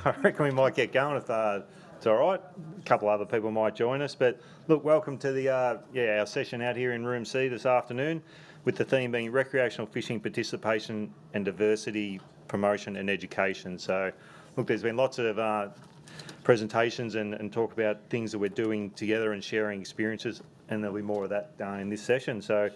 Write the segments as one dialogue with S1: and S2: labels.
S1: I reckon we might get going if it's all right. A couple other people might join us. But look, welcome to the our session out here in Room C this afternoon, with the theme being recreational fishing participation and diversity promotion and education. So, look, there's been lots of presentations and talk about things that we're doing together and sharing experiences, and there'll be more of that in this session. So,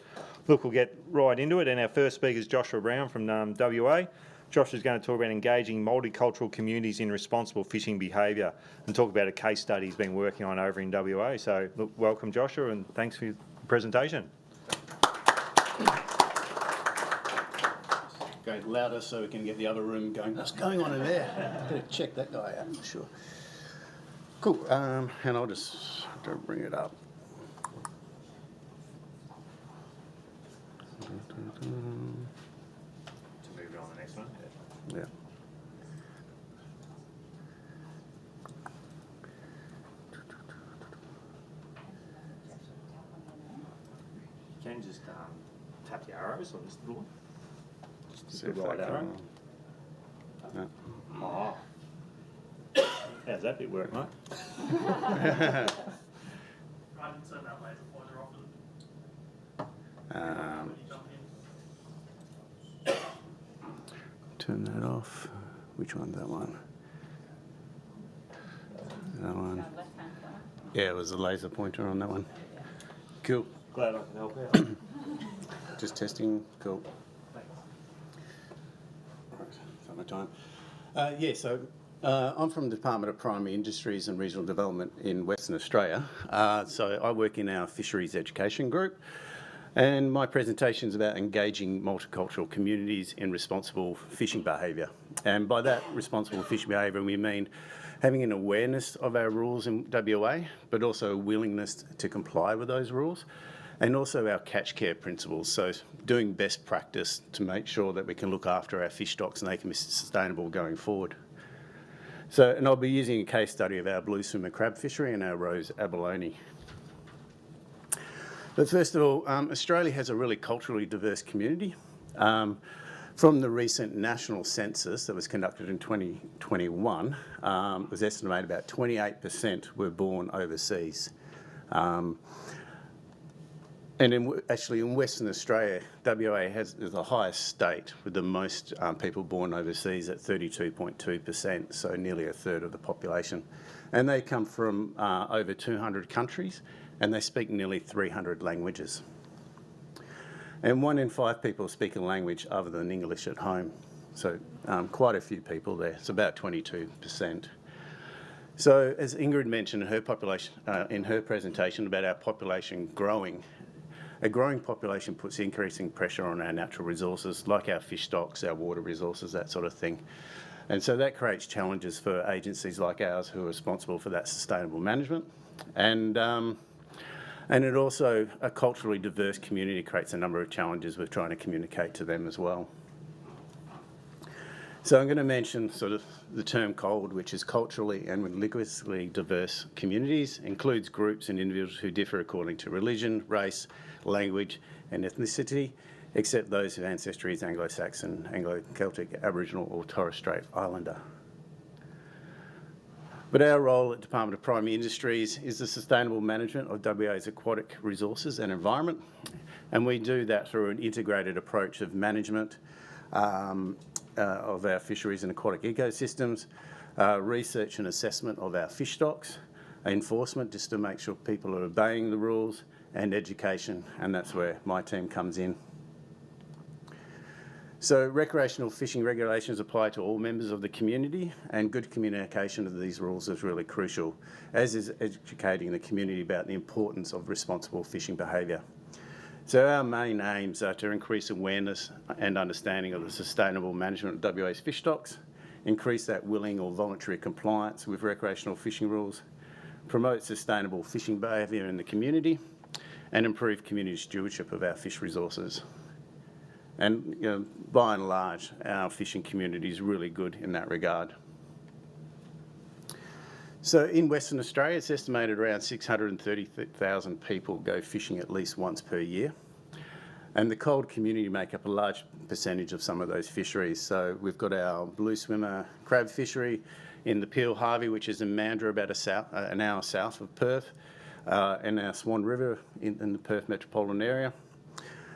S1: look, we'll get right into it. And our first speaker is Joshua Brown from WA. Josh is going to talk about engaging multicultural communities in responsible fishing behaviour and talk about a case study he's been working on over in WA. So, look, welcome, Joshua, and thanks for your presentation.
S2: Go louder so we can get the other room going. What's going on in there? Better check that guy out, for sure. Cool, and I'll just have to bring it up.
S1: To move on to the next one.
S2: Yeah.
S1: You can just tap the arrows on this little one. Just the
S2: right arrow.
S1: No. Oh. How's that bit work, mate?
S3: I didn't turn that laser pointer off.
S2: Turn that off. Which one's that one? That one. Yeah, it was a laser pointer on that one. Cool.
S1: Glad I can help out.
S2: Just testing. Cool. Right, is that my time? I'm from the Department of Primary Industries and Regional Development in Western Australia. So I work in our Fisheries education group, and my presentation is about engaging multicultural communities in responsible fishing behaviour. And by that responsible fishing behaviour, we mean having an awareness of our rules in WA, but also a willingness to comply with those rules, and also our catch care principles. So doing best practice to make sure that we can look after our fish stocks and they can be sustainable going forward. So, and I'll be using a case study of our blue swimmer crab fishery and our rose abalone. But first of all, Australia has a really culturally diverse community. From the recent national census that was conducted in 2021, it was estimated about 28% were born overseas. And actually in Western Australia, WA is the highest state with the most people born overseas at 32.2%, so nearly a third of the population. And they come from over 200 countries, and they speak nearly 300 languages. And 1 in 5 people speak a language other than English at home. So quite a few people there. It's about 22%. So as Ingrid mentioned in her presentation about our population growing, a growing population puts increasing pressure on our natural resources, like our fish stocks, our water resources, that sort of thing. And so that creates challenges for agencies like ours who are responsible for that sustainable management. And it also, a culturally diverse community creates a number of challenges with trying to communicate to them as well. So I'm going to mention sort of the term COLD, which is culturally and linguistically diverse communities, includes groups and individuals who differ according to religion, race, language and ethnicity, except those whose ancestry is Anglo-Saxon, Anglo-Celtic, Aboriginal or Torres Strait Islander. But our role at Department of Primary Industries is the sustainable management of WA's aquatic resources and environment, and we do that through an integrated approach of management of our fisheries and aquatic ecosystems, research and assessment of our fish stocks, enforcement just to make sure people are obeying the rules, and education, and that's where my team comes in. So recreational fishing regulations apply to all members of the community, and good communication of these rules is really crucial, as is educating the community about the importance of responsible fishing behaviour. So our main aims are to increase awareness and understanding of the sustainable management of WA's fish stocks, increase that willing or voluntary compliance with recreational fishing rules, promote sustainable fishing behaviour in the community, and improve community stewardship of our fish resources. And by and large, our fishing community is really good in that regard. So in Western Australia, it's estimated around 630,000 people go fishing at least once per year. And the cold community make up a large percentage of some of those fisheries. So we've got our blue swimmer crab fishery in the Peel Harvey, which is in Mandurah, about an hour south of Perth, and our Swan River in the Perth metropolitan area.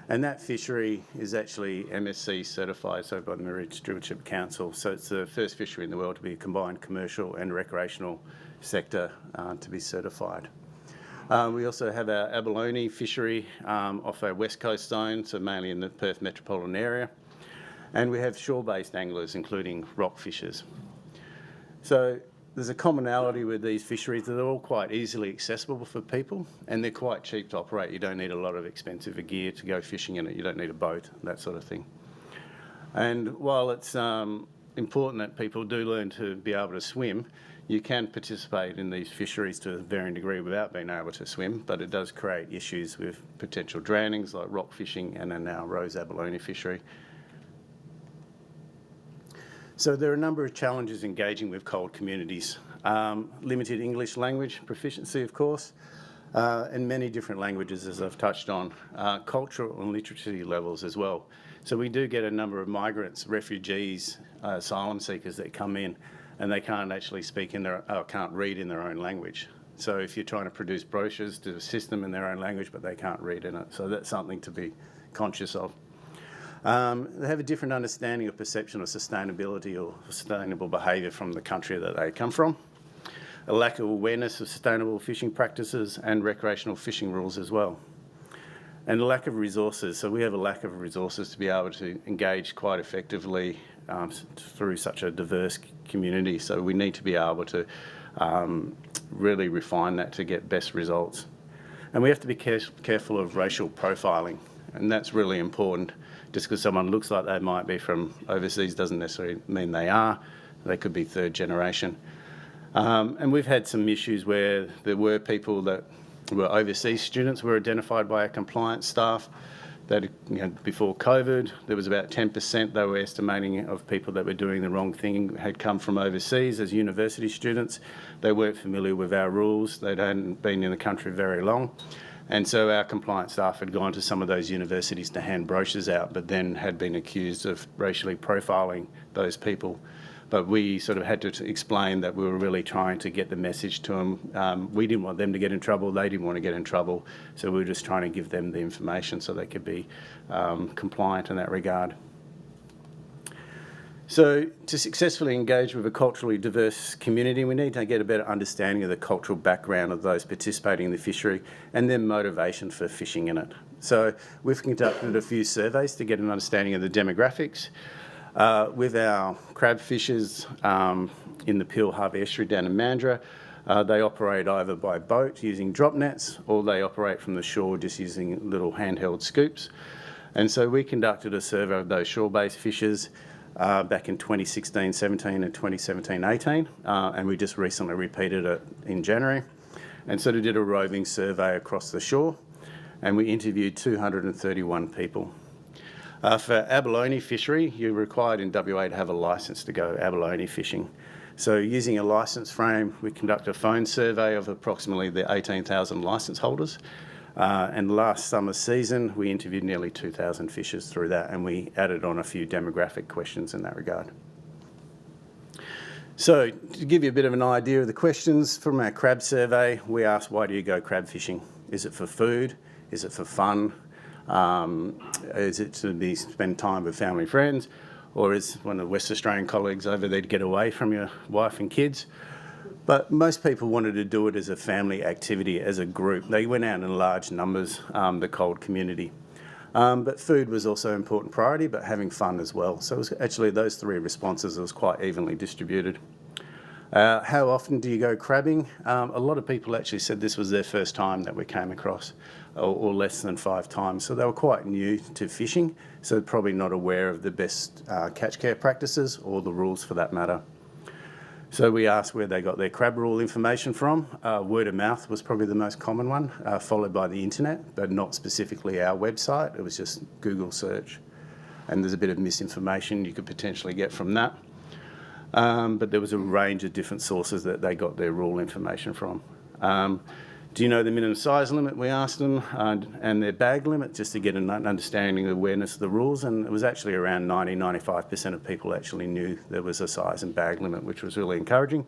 S2: And that fishery is actually MSC certified, so by the Marine Stewardship Council. So it's the first fishery in the world to be a combined commercial and recreational sector to be certified. We also have our Abalone fishery off our west coast zone, so mainly in the Perth metropolitan area. And we have shore-based anglers, including rock fishers. So there's a commonality with these fisheries that they're all quite easily accessible for people, and they're quite cheap to operate. You don't need a lot of expensive gear to go fishing in it. You don't need a boat, that sort of thing. And while it's important that people do learn to be able to swim, you can participate in these fisheries to a varying degree without being able to swim, but it does create issues with potential drownings like rock fishing and then our Rose Abalone fishery. So there are a number of challenges engaging with cold communities. Limited English language proficiency, of course, and many different languages, as I've touched on. Cultural and literacy levels as well. So we do get a number of migrants, refugees, asylum seekers that come in, and they can't actually speak in their, can't read in their own language. So if you're trying to produce brochures to assist them in their own language, but they can't read in it. So that's something to be conscious of. They have a different understanding of perception of sustainability or sustainable behaviour from the country that they come from. A lack of awareness of sustainable fishing practices and recreational fishing rules as well. And a lack of resources. So we have a lack of resources to be able to engage quite effectively through such a diverse community. So we need to be able to really refine that to get best results. And we have to be careful of racial profiling, and that's really important. Just because someone looks like they might be from overseas doesn't necessarily mean they are. They could be third generation. And we've had some issues where there were people that were overseas students were identified by our compliance staff that, before COVID, there was about 10% they were estimating of people that were doing the wrong thing had come from overseas as university students. They weren't familiar with our rules. They hadn't been in the country very long. And so our compliance staff had gone to some of those universities to hand brochures out, but then had been accused of racially profiling those people. But we sort of had to explain that we were really trying to get the message to them. We didn't want them to get in trouble. They didn't want to get in trouble. So we were just trying to give them the information so they could be compliant in that regard. So to successfully engage with a culturally diverse community, we need to get a better understanding of the cultural background of those participating in the fishery and their motivation for fishing in it. So we've conducted a few surveys to get an understanding of the demographics. With our crab fishers in the Peel Harvey estuary down in Mandurah, they operate either by boat using drop nets, or they operate from the shore just using little handheld scoops. And so we conducted a survey of those shore-based fishers back in 2016-17 and 2017-18, and we just recently repeated it in January, and sort of did a roving survey across the shore, and we interviewed 231 people. For abalone fishery, you're required in WA to have a licence to go abalone fishing. So using a licence frame, we conduct a phone survey of approximately the 18,000 licence holders. And last summer season, we interviewed nearly 2,000 fishers through that, and we added on a few demographic questions in that regard. So to give you a bit of an idea of the questions from our crab survey, we asked, why do you go crab fishing? Is it for food? Is it for fun? Is it to spend time with family and friends? Or is one of the West Australian colleagues over there to get away from your wife and kids? But most people wanted to do it as a family activity, as a group. They went out in large numbers, the cold community. But food was also an important priority, but having fun as well. So it was actually those three responses, it was quite evenly distributed. How often do you go crabbing? A lot of people actually said this was their first time that we came across, or less than 5 times. So they were quite new to fishing, so probably not aware of the best catch care practices or the rules for that matter. So we asked where they got their crab rule information from. Word of mouth was probably the most common one, followed by the internet, but not specifically our website. It was just Google search. And there's a bit of misinformation you could potentially get from that. But there was a range of different sources that they got their rule information from. Do you know the minimum size limit? We asked them, and their bag limit, just to get an understanding of awareness of the rules. And it was actually around 95% of people actually knew there was a size and bag limit, which was really encouraging.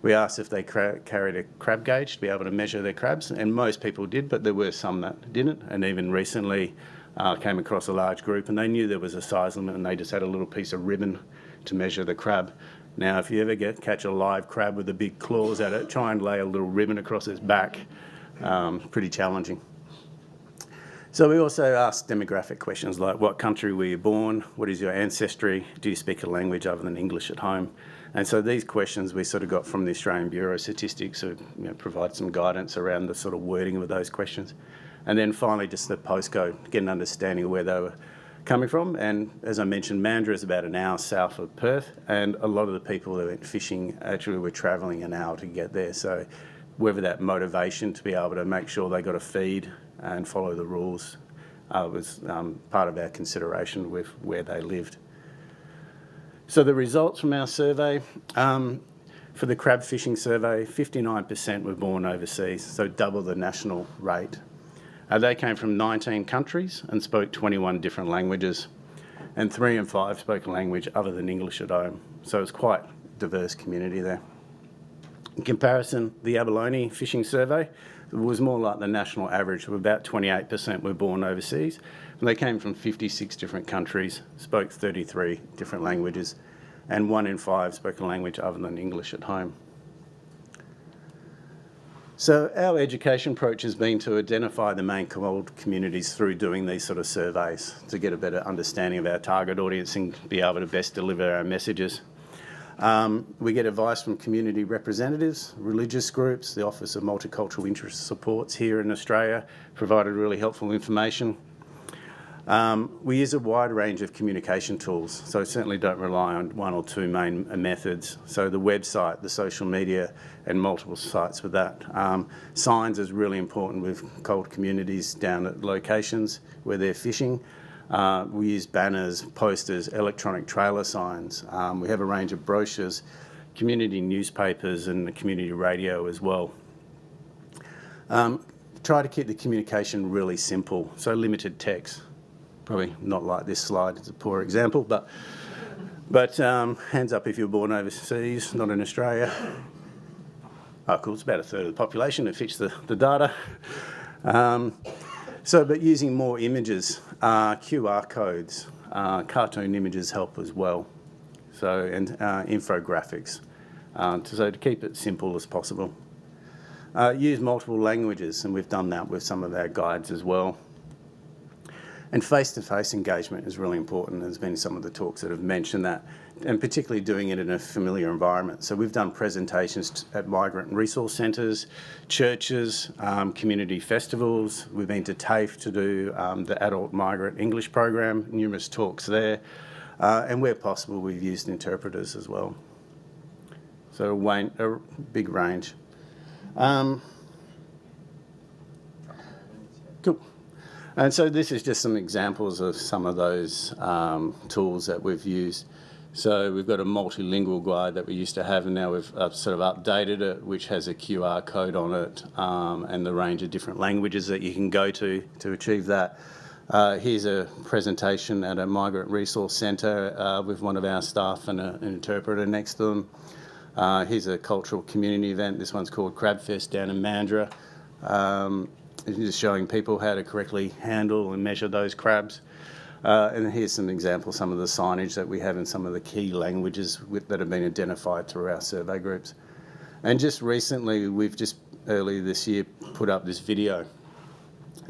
S2: We asked if they carried a crab gauge to be able to measure their crabs, and most people did, but there were some that didn't. And even recently came across a large group, and they knew there was a size limit, and they just had a little piece of ribbon to measure the crab. Now, if you ever catch a live crab with the big claws at it, try and lay a little ribbon across its back. Pretty challenging. So we also asked demographic questions like, what country were you born? What is your ancestry? Do you speak a language other than English at home? And so these questions we sort of got from the Australian Bureau of Statistics to provide some guidance around the sort of wording of those questions. And then finally, just the postcode, get an understanding of where they were coming from. And as I mentioned, Mandurah is about an hour south of Perth, and a lot of the people that went fishing actually were travelling an hour to get there. So whether that motivation to be able to make sure they got a feed and follow the rules was part of our consideration with where they lived. So the results from our survey, for the crab fishing survey, 59% were born overseas, so double the national rate. They came from 19 countries and spoke 21 different languages, and 3 in 5 spoke a language other than English at home. So it's quite a diverse community there. In comparison, the Abalone fishing survey was more like the national average of about 28% were born overseas, and they came from 56 different countries, spoke 33 different languages, and 1 in 5 spoke a language other than English at home. So our education approach has been to identify the main cold communities through doing these sort of surveys to get a better understanding of our target audience and be able to best deliver our messages. We get advice from community representatives, religious groups, the Office of Multicultural Interest Supports here in Australia provided really helpful information. We use a wide range of communication tools, so certainly don't rely on 1 or 2 main methods. So the website, the social media, and multiple sites with that. Signs is really important with cold communities down at locations where they're fishing. We use banners, posters, electronic trailer signs. We have a range of brochures, community newspapers, and the community radio as well. Try to keep the communication really simple, so limited text. Probably not like this slide, it's a poor example, but hands up if you were born overseas, not in Australia. Oh, cool, it's about 1/3 of the population that fits the data. But using more images, QR codes, cartoon images help as well. So, and infographics, to keep it simple as possible. Use multiple languages, and we've done that with some of our guides as well. And face-to-face engagement is really important. There's been some of the talks that have mentioned that, and particularly doing it in a familiar environment. So we've done presentations at migrant resource centres, churches, community festivals. We've been to TAFE to do the adult migrant English program, numerous talks there. And where possible, we've used interpreters as well. So a big range. Cool. And so this is just some examples of some of those tools that we've used. So we've got a multilingual guide that we used to have, and now we've sort of updated it, which has a QR code on it and the range of different languages that you can go to achieve that. Here's a presentation at a migrant resource centre with one of our staff and an interpreter next to them. Here's a cultural community event. This one's called Crab Fest down in Mandurah. Just showing people how to correctly handle and measure those crabs. And here's some examples, some of the signage that we have in some of the key languages that have been identified through our survey groups. And just recently, earlier this year, put up this video.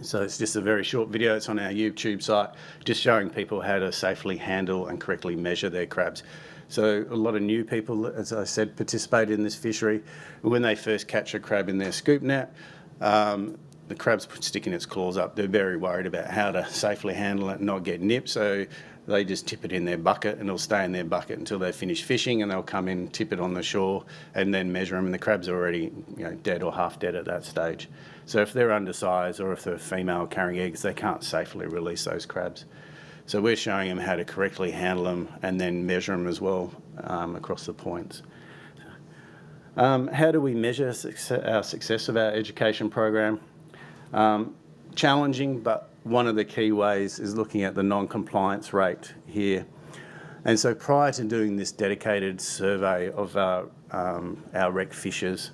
S2: So it's just a very short video. It's on our YouTube site, just showing people how to safely handle and correctly measure their crabs. So a lot of new people, as I said, participate in this fishery. When they first catch a crab in their scoop net, the crab's sticking its claws up. They're very worried about how to safely handle it and not get nipped, so they just tip it in their bucket, and it'll stay in their bucket until they finish fishing, and they'll come in, tip it on the shore, and then measure them, and the crab's are already dead or half dead at that stage. So if they're undersized or if they're female carrying eggs, they can't safely release those crabs. So we're showing them how to correctly handle them and then measure them as well across the points. How do we measure our success of our education program? Challenging, but one of the key ways is looking at the non-compliance rate here. And so prior to doing this dedicated survey of our rec fishers,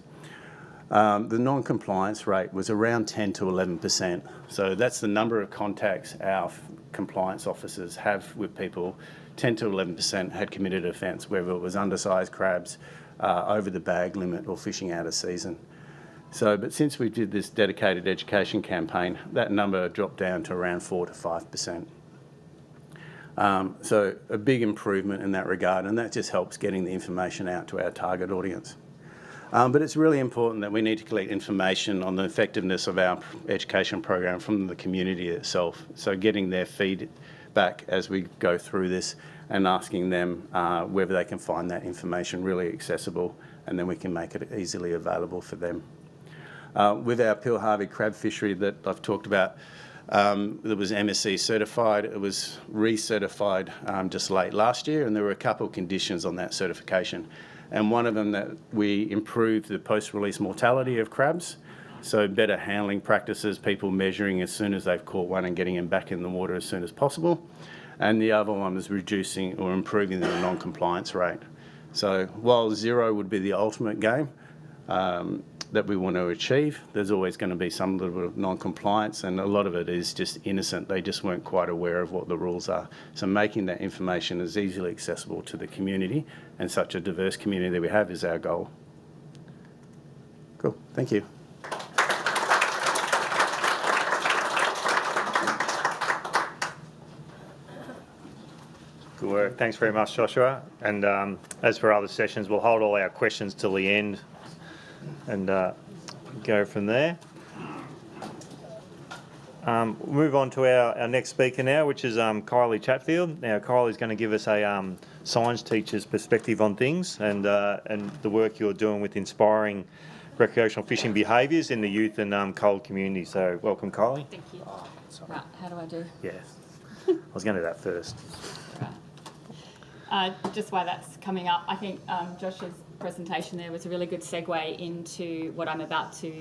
S2: the non-compliance rate was around 10 to 11%. So that's the number of contacts our compliance officers have with people. 10 to 11% had committed offence, whether it was undersized crabs, over the bag limit, or fishing out of season. So, but since we did this dedicated education campaign, that number dropped down to around 4 to 5%. So a big improvement in that regard, and that just helps getting the information out to our target audience. But it's really important that we need to collect information on the effectiveness of our education program from the community itself. So getting their feedback as we go through this and asking them whether they can find that information really accessible, and then we can make it easily available for them. With our Pilharvey crab fishery that I've talked about, it was MSC certified. It was recertified just late last year, and there were a couple of conditions on that certification. And one of them that we improved the post-release mortality of crabs, so better handling practices, people measuring as soon as they've caught one and getting them back in the water as soon as possible. And the other one was reducing or improving the non-compliance rate. So while 0 would be the ultimate game that we want to achieve, there's always going to be some little bit of non-compliance, and a lot of it is just innocent. They just weren't quite aware of what the rules are. So making that information as easily accessible to the community, and such a diverse community that we have, is our goal. Cool, thank you.
S1: Good work. Thanks very much, Joshua. And as for other sessions, we'll hold all our questions till the end and go from there. We'll move on to our next speaker now, which is Kylie Chatfield. Now, Kylie's going to give us a science teacher's perspective on things and the work you're doing with inspiring recreational fishing behaviours in the youth and cold community. So welcome, Kylie.
S4: Thank you. Right, how do I do?
S1: Yes. I was going to do that first.
S4: Right. Just while that's coming up, I think Josh's presentation there was a really good segue into what I'm about to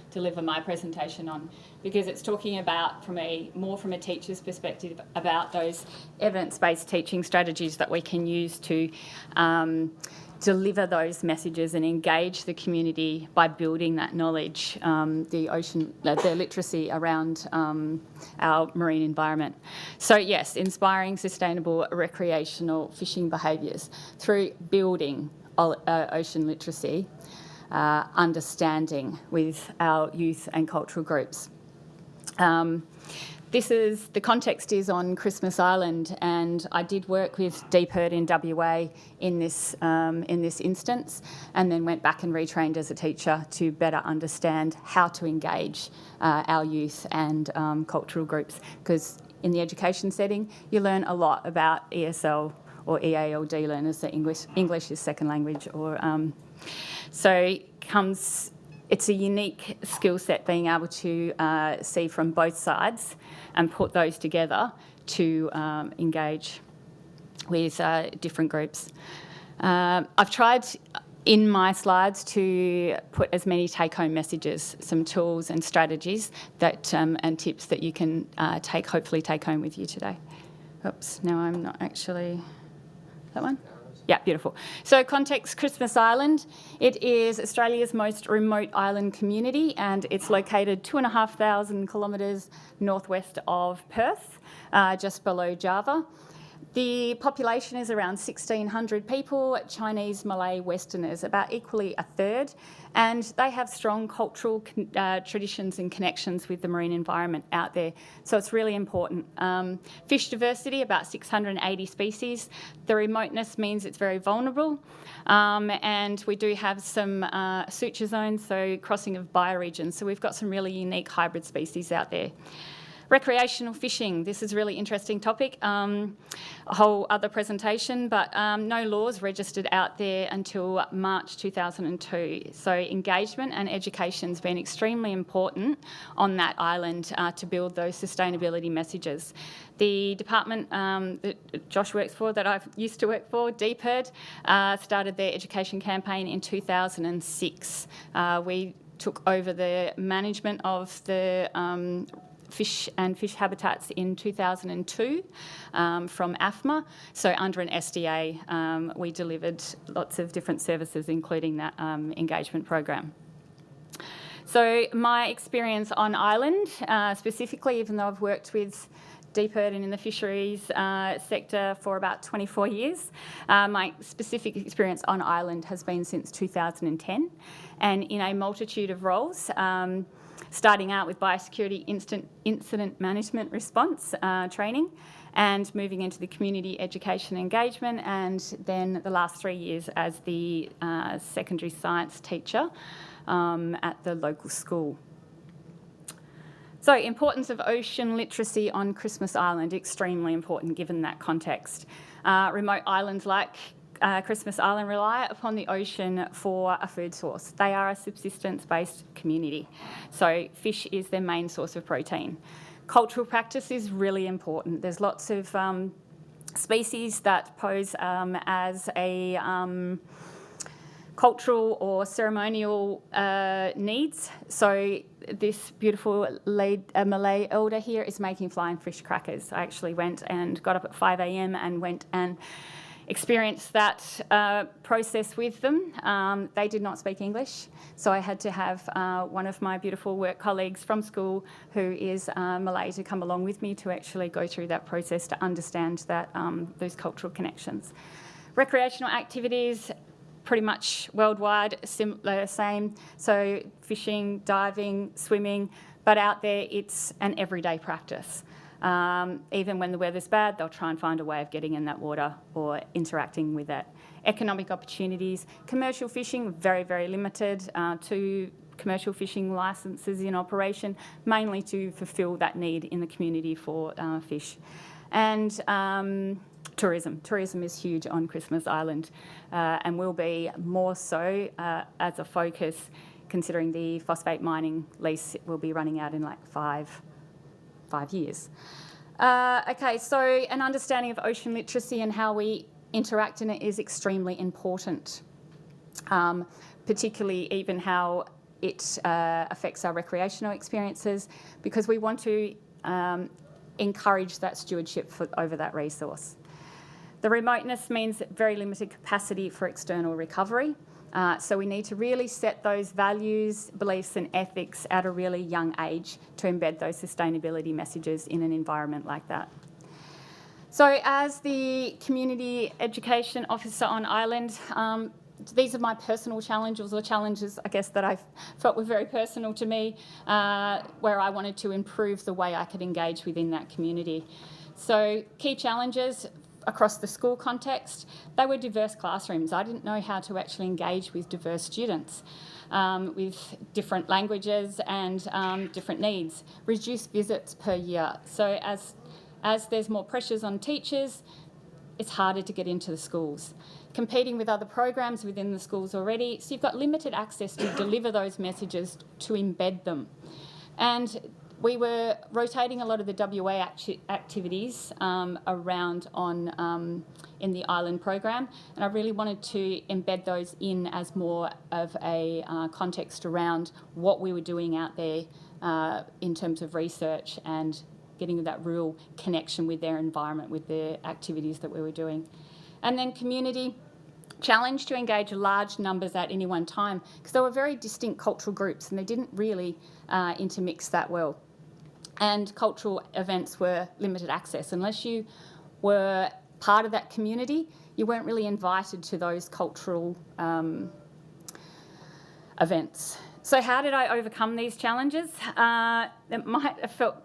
S4: deliver my presentation on, because it's talking about more from a teacher's perspective about those evidence-based teaching strategies that we can use to deliver those messages and engage the community by building that knowledge, their literacy around our marine environment. So yes, inspiring sustainable recreational fishing behaviours through building ocean literacy, understanding with our youth and cultural groups. The context is on Christmas Island, and I did work with DPERD in WA in this instance, and then went back and retrained as a teacher to better understand how to engage our youth and cultural groups, because in the education setting you learn a lot about ESL or EALD learners, that English is second language, or it's a unique skill set being able to see from both sides and put those together to engage with different groups. I've tried in my slides to put as many take-home messages, some tools and strategies that and tips that you can hopefully take home with you today. Oops, now I'm not actually... That one? Yeah, beautiful. So context, Christmas Island. It is Australia's most remote island community, and it's located 2,500 kilometres northwest of Perth, just below Java. The population is around 1,600 people, Chinese, Malay, Westerners, about equally a third, and they have strong cultural traditions and connections with the marine environment out there. So it's really important. Fish diversity, about 680 species. The remoteness means it's very vulnerable, and we do have some suture zones, so crossing of bioregions. So we've got some really unique hybrid species out there. Recreational fishing. This is a really interesting topic. A whole other presentation, but no laws registered out there until March 2002. So engagement and education has been extremely important on that island to build those sustainability messages. The department that Josh works for, that I used to work for, DPIRD, started their education campaign in 2006. We took over the management of the fish and fish habitats in 2002 from AFMA. So under an SDA, we delivered lots of different services, including that engagement program. So my experience on island, specifically, even though I've worked with DPIRD and in the fisheries sector for about 24 years. My specific experience on island has been since 2010, and in a multitude of roles, starting out with biosecurity incident management response training, and moving into the community education engagement, and then the last 3 years as the secondary science teacher at the local school. So, importance of ocean literacy on Christmas Island, extremely important given that context. Remote islands like Christmas Island rely upon the ocean for a food source. They are a subsistence-based community, so fish is their main source of protein. Cultural practice is really important. There's lots of species that pose as a cultural or ceremonial needs. So this beautiful Malay elder here is making flying fish crackers. I actually went and got up at 5 a.m. and went and experienced that process with them. They did not speak English, so I had to have one of my beautiful work colleagues from school who is Malay to come along with me to actually go through that process to understand that those cultural connections. Recreational activities, pretty much worldwide, same. So fishing, diving, swimming, but out there it's an everyday practice. Even when the weather's bad, they'll try and find a way of getting in that water or interacting with it. Economic opportunities, commercial fishing, very, very limited. 2 commercial fishing licences in operation, mainly to fulfil that need in the community for fish. And tourism. Tourism is huge on Christmas Island and will be more so as a focus, considering the phosphate mining lease will be running out in like 5 years. Okay, so an understanding of ocean literacy and how we interact in it is extremely important, particularly even how it affects our recreational experiences, because we want to encourage that stewardship over that resource. The remoteness means very limited capacity for external recovery. So we need to really set those values, beliefs and ethics at a really young age to embed those sustainability messages in an environment like that. So as the Community Education Officer on Island, these are my personal challenges, or challenges, I guess, that I felt were very personal to me, where I wanted to improve the way I could engage within that community. So key challenges across the school context, they were diverse classrooms. I didn't know how to actually engage with diverse students with different languages and different needs. Reduced visits per year. So as there's more pressures on teachers, it's harder to get into the schools. Competing with other programs within the schools already, so you've got limited access to deliver those messages, to embed them. And we were rotating a lot of the WA activities around in the island program, and I really wanted to embed those in as more of a context around what we were doing out there in terms of research and getting that real connection with their environment, with the activities that we were doing. And then community challenge to engage large numbers at any one time, because they were very distinct cultural groups and they didn't really intermix that well. And cultural events were limited access. Unless you were part of that community, you weren't really invited to those cultural events. So how did I overcome these challenges? It might have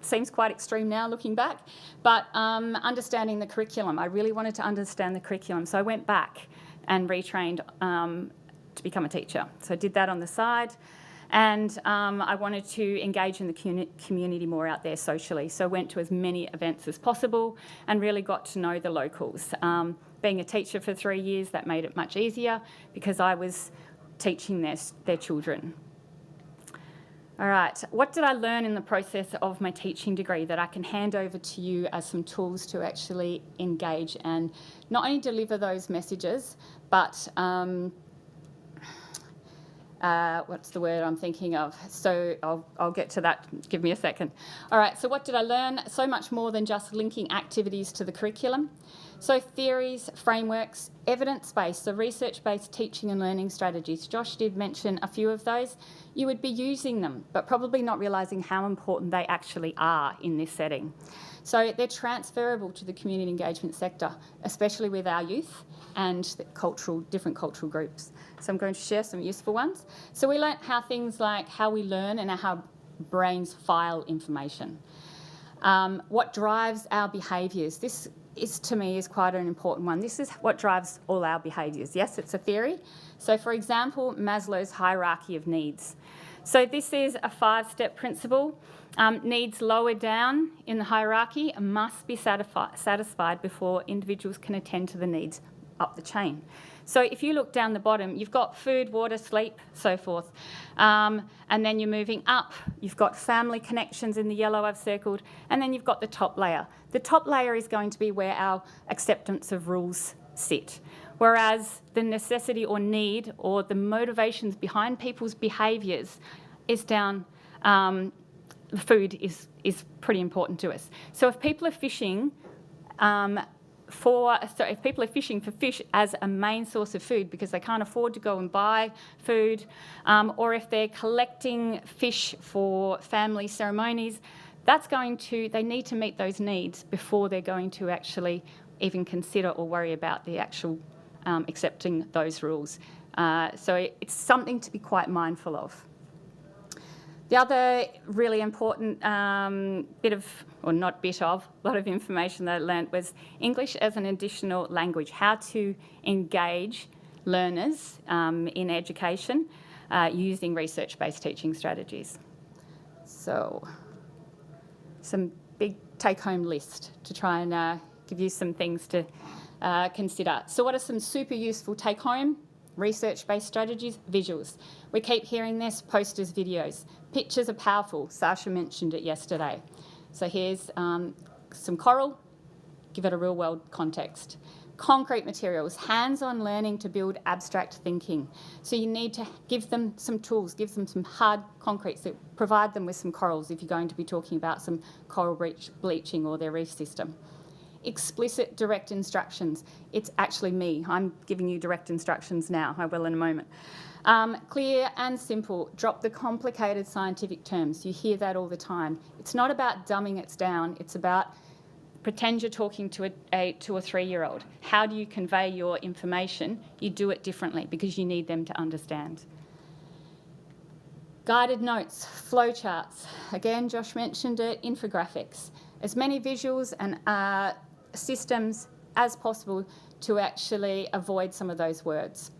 S4: seems quite extreme now looking back, but understanding the curriculum. I really wanted to understand the curriculum, so I went back and retrained to become a teacher. So I did that on the side. And I wanted to engage in the community more out there socially. So I went to as many events as possible and really got to know the locals. Being a teacher for 3 years, that made it much easier because I was teaching their children. All right, what did I learn in the process of my teaching degree that I can hand over to you as some tools to actually engage and not only deliver those messages, but what's the word I'm thinking of? So I'll get to that. Give me a second. All right, so what did I learn? So much more than just linking activities to the curriculum. So theories, frameworks, evidence-based, so research-based teaching and learning strategies. Josh did mention a few of those. You would be using them, but probably not realising how important they actually are in this setting. So they're transferable to the community engagement sector, especially with our youth and the different cultural groups. So I'm going to share some useful ones. So we learnt how things like how we learn and how brains file information. What drives our behaviours? This to me is quite an important one. This is what drives all our behaviours. Yes, it's a theory. So for example, Maslow's hierarchy of needs. So this is a 5-step principle. Needs lower down in the hierarchy must be satisfied before individuals can attend to the needs up the chain. So if you look down the bottom, you've got food, water, sleep, so forth. And then you're moving up. You've got family connections in the yellow I've circled. And then you've got the top layer. The top layer is going to be where our acceptance of rules sit. Whereas the necessity or need or the motivations behind people's behaviours is down. Food is pretty important to us. So if people are fishing if people are fishing for fish as a main source of food because they can't afford to go and buy food, or if they're collecting fish for family ceremonies, they need to meet those needs before they're going to actually even consider or worry about the actual accepting those rules. So it's something to be quite mindful of. The other really important lot of information that I learnt was English as an additional language, how to engage learners in education using research-based teaching strategies. So some big take-home list to try and give you some things to consider. So what are some super useful take-home research-based strategies? Visuals. We keep hearing this, posters, videos. Pictures are powerful. Sasha mentioned it yesterday. So here's some coral. Give it a real-world context. Concrete materials, hands-on learning to build abstract thinking. So you need to give them some tools, give them some hard concretes, that provide them with some corals if you're going to be talking about some coral bleaching or their reef system. Explicit direct instructions. It's actually me. I'm giving you direct instructions now. I will in a moment. Clear and simple. Drop the complicated scientific terms. You hear that all the time. It's not about dumbing it down. It's about pretend you're talking to a 2 or 3-year-old. How do you convey your information? You do it differently because you need them to understand. Guided notes, flowcharts. Again, Josh mentioned it, infographics. As many visuals and systems as possible to actually avoid some of those words.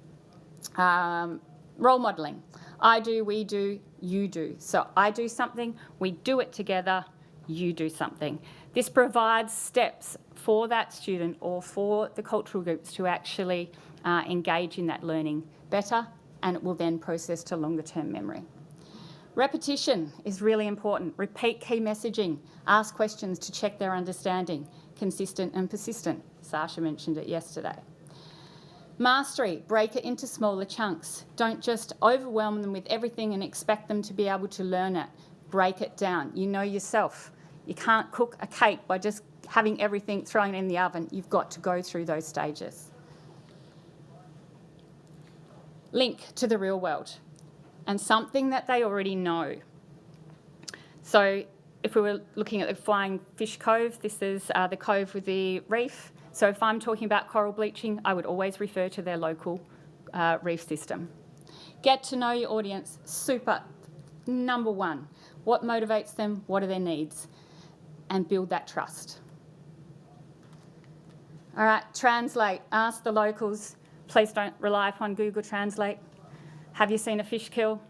S4: Role modelling. I do, we do, you do. So I do something, we do it together, you do something. This provides steps for that student or for the cultural groups to actually engage in that learning better, and it will then process to longer term memory. Repetition is really important. Repeat key messaging. Ask questions to check their understanding. Consistent and persistent. Sasha mentioned it yesterday. Mastery. Break it into smaller chunks. Don't just overwhelm them with everything and expect them to be able to learn it. Break it down. You know yourself. You can't cook a cake by just having everything thrown in the oven. You've got to go through those stages. Link to the real world and something that they already know. So if we were looking at the Flying Fish Cove, this is the cove with the reef. So if I'm talking about coral bleaching, I would always refer to their local reef system. Get to know your audience, super. Number one, what motivates them, what are their needs, and build that trust. All right, translate, ask the locals. Please don't rely upon Google Translate. Have you seen a fish kill?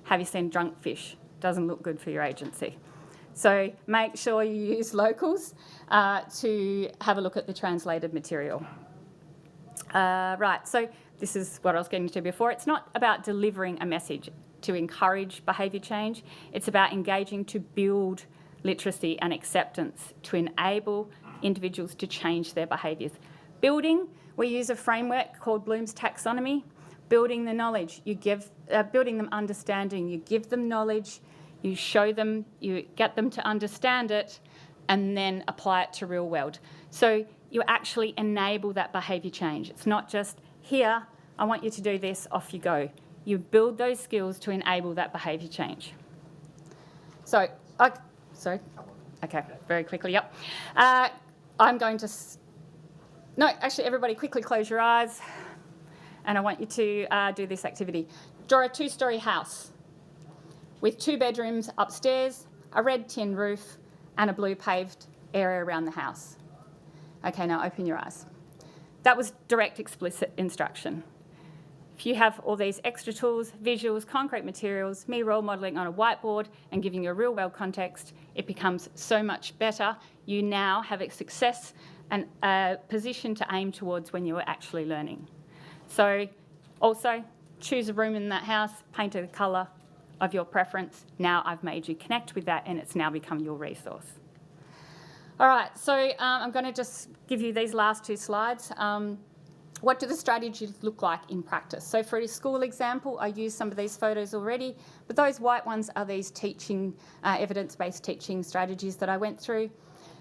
S4: Have you seen drunk fish? Doesn't look good for your agency. So make sure you use locals to have a look at the translated material. Right, so this is what I was getting to before. It's not about delivering a message to encourage behaviour change. It's about engaging to build literacy and acceptance to enable individuals to change their behaviours. Building, we use a framework called Bloom's taxonomy. Building the knowledge, you give, building them understanding, you give them knowledge, you show them, you get them to understand it, and then apply it to real world. So you actually enable that behaviour change. It's not just, here, I want you to do this, off you go. You build those skills to enable that behaviour change. So, sorry, okay, very quickly, yep. I'm going to, no, actually everybody quickly close your eyes, and I want you to do this activity. Draw a 2-storey house with 2 bedrooms upstairs, a red tin roof, and a blue paved area around the house. Okay, now open your eyes. That was direct, explicit instruction. If you have all these extra tools, visuals, concrete materials, me role modelling on a whiteboard and giving you a real world context, it becomes so much better. You now have a success and a position to aim towards when you are actually learning. So also, choose a room in that house, paint it a colour of your preference. Now I've made you connect with that and it's now become your resource. All right, so I'm going to just give you these last 2 slides. What do the strategies look like in practice? So for a school example, I used some of these photos already, but those white ones are these teaching, evidence-based teaching strategies that I went through.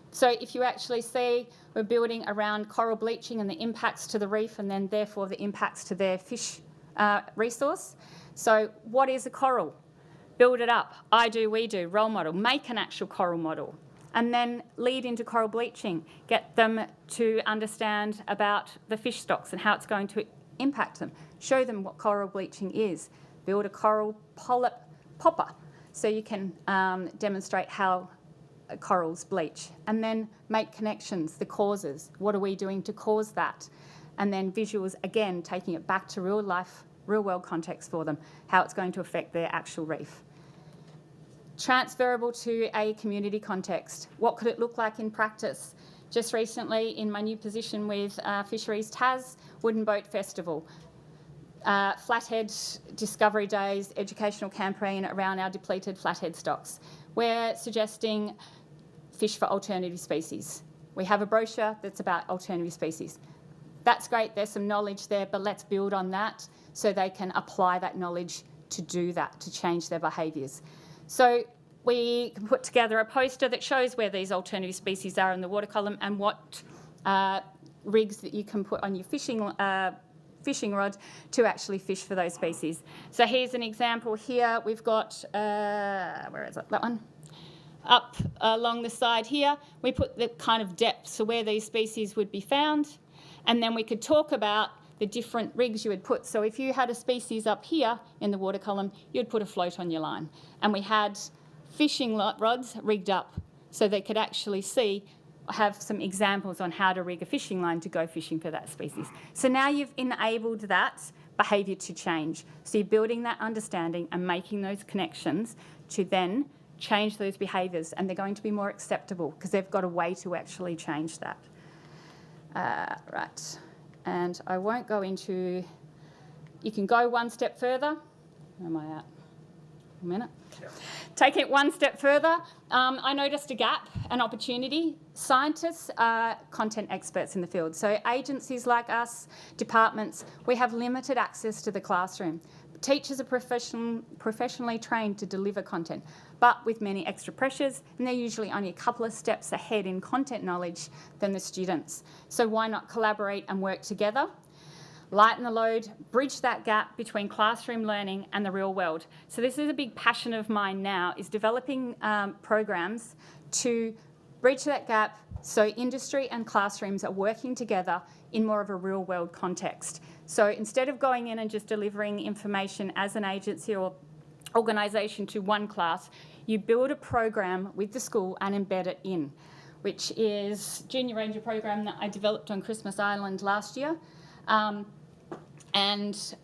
S4: So if you actually see, we're building around coral bleaching and the impacts to the reef and then therefore the impacts to their fish resource. So what is a coral? Build it up. I do, we do, role model, make an actual coral model. And then lead into coral bleaching, get them to understand about the fish stocks and how it's going to impact them. Show them what coral bleaching is. Build a coral polyp popper so you can demonstrate how corals bleach. And then make connections, the causes. What are we doing to cause that? And then visuals, again, taking it back to real life, real world context for them, how it's going to affect their actual reef. Transferable to a community context. What could it look like in practice? Just recently, in my new position with Fisheries Tas, Wooden Boat Festival, flathead discovery days, educational campaign around our depleted flathead stocks. We're suggesting fish for alternative species. We have a brochure that's about alternative species. That's great, there's some knowledge there, but let's build on that so they can apply that knowledge to do that, to change their behaviours. So we can put together a poster that shows where these alternative species are in the water column and what rigs that you can put on your fishing rod to actually fish for those species. So here's an example here. We've got, where is it, that one? Up along the side here, we put the kind of depth, so where these species would be found. And then we could talk about the different rigs you would put. So if you had a species up here in the water column, you'd put a float on your line. And we had fishing rods rigged up so they could actually have some examples on how to rig a fishing line to go fishing for that species. So now you've enabled that behaviour to change. So you're building that understanding and making those connections to then change those behaviours, and they're going to be more acceptable because they've got a way to actually change that. Right. And I won't go into, you can go one step further. Where am I at? A minute. Yeah. Take it one step further. I noticed a gap, an opportunity. Scientists are content experts in the field. So agencies like us, departments, we have limited access to the classroom. Teachers are professionally trained to deliver content, but with many extra pressures, and they're usually only a couple of steps ahead in content knowledge than the students. So why not collaborate and work together? Lighten the load, bridge that gap between classroom learning and the real world. So this is a big passion of mine now, is developing programs to bridge that gap so industry and classrooms are working together in more of a real world context. So instead of going in and just delivering information as an agency or organisation to one class, you build a program with the school and embed it in, which is Junior Ranger program that I developed on Christmas Island last year. And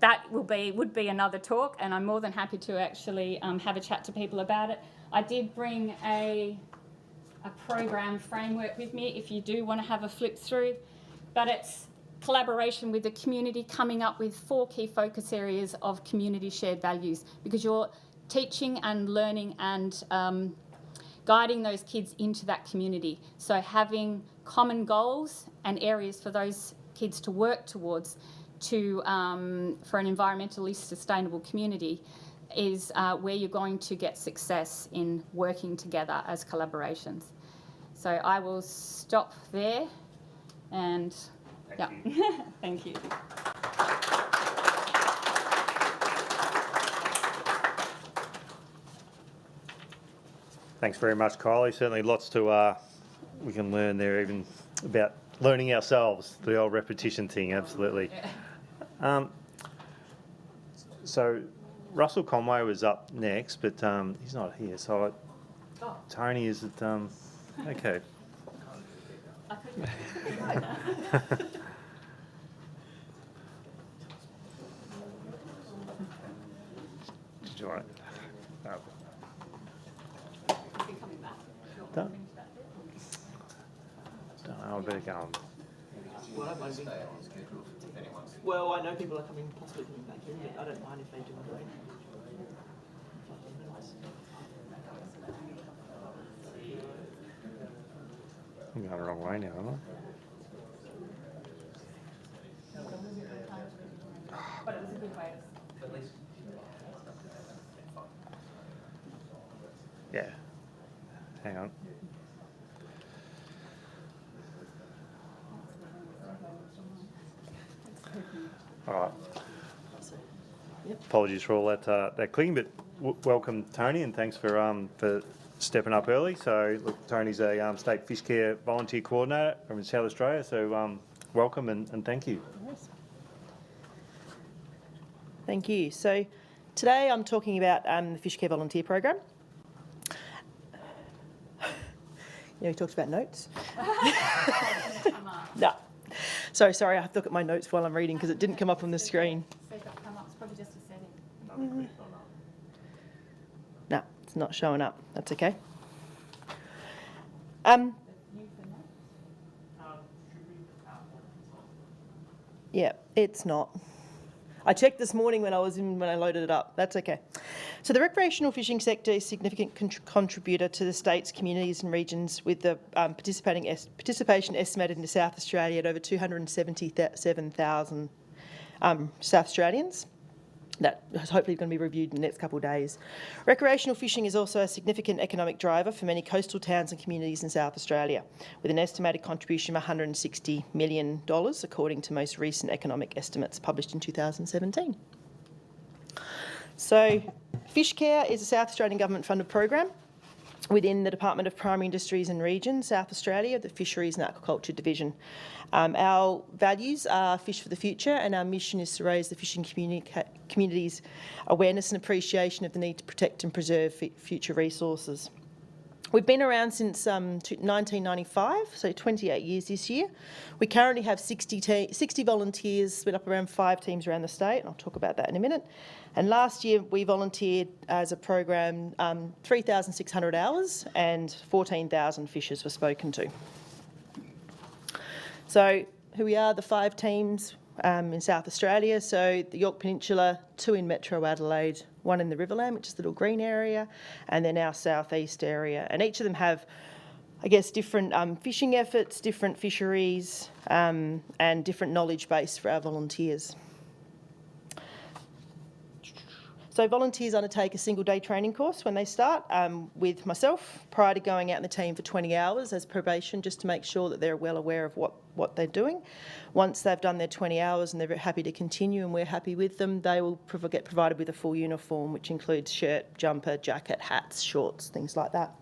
S4: that would be another talk, and I'm more than happy to actually have a chat to people about it. I did bring a program framework with me if you do want to have a flip through, but it's collaboration with the community, coming up with 4 key focus areas of community shared values, because you're teaching and learning and guiding those kids into that community. So having common goals and areas for those kids to work towards for an environmentally sustainable community is where you're going to get success in working together as collaborations. So I will stop there and
S1: Thank you.
S4: Thank you.
S1: Thanks very much, Kylie. Certainly lots to we can learn there, even about learning ourselves, the old repetition thing, absolutely.
S4: Yeah.
S1: So Russell Conway was up next, but he's not here. So Toni, is it okay? Did you want it? No. Don't know, I better go on.
S3: Well, I don't mind being. Well, I know people are possibly coming back in, but I don't mind if they do anyway.
S1: I'm going the wrong way now, am I?
S4: But it was a good way to...
S1: Yeah. Hang on. All right. Apologies for all that clicking, but welcome, Toni, and thanks for stepping up early. So, look, Toni's a state Fishcare volunteer coordinator from South Australia. So, welcome and thank you.
S5: Thank you. So, today I'm talking about the Fishcare volunteer program. We talked about notes. No. Sorry, I have to look at my notes while I'm reading because it didn't come up on the screen.
S4: It's probably just a setting.
S5: No, it's not showing up. That's okay. Yeah, it's not. I checked this morning when I loaded it up. That's okay. So the recreational fishing sector is a significant contributor to the state's communities and regions, with the participation estimated in South Australia at over 277,000 South Australians. That is hopefully going to be reviewed in the next couple of days. Recreational fishing is also a significant economic driver for many coastal towns and communities in South Australia, with an estimated contribution of $160 million, according to most recent economic estimates published in 2017. So, Fishcare is a South Australian government-funded program within the Department of Primary Industries and Regions, South Australia, the Fisheries and Aquaculture Division. Our values are Fish for the Future, and our mission is to raise the fishing community's awareness and appreciation of the need to protect and preserve future resources. We've been around since 1995, so 28 years this year. We currently have 60 volunteers split up around 5 teams around the state, and I'll talk about that in a minute. And last year we volunteered as a program 3,600 hours and 14,000 fishers were spoken to. So who we are, the 5 teams in South Australia, so the Yorke Peninsula, 2 in Metro Adelaide, 1 in the Riverland, which is the little green area, and then our southeast area. And each of them have, I guess, different fishing efforts, different fisheries, and different knowledge base for our volunteers. So volunteers undertake a single-day training course when they start with myself, prior to going out in the team for 20 hours as probation, just to make sure that they're well aware of what they're doing. Once they've done their 20 hours and they're happy to continue and we're happy with them, they will get provided with a full uniform, which includes shirt, jumper, jacket, hats, shorts, things like that.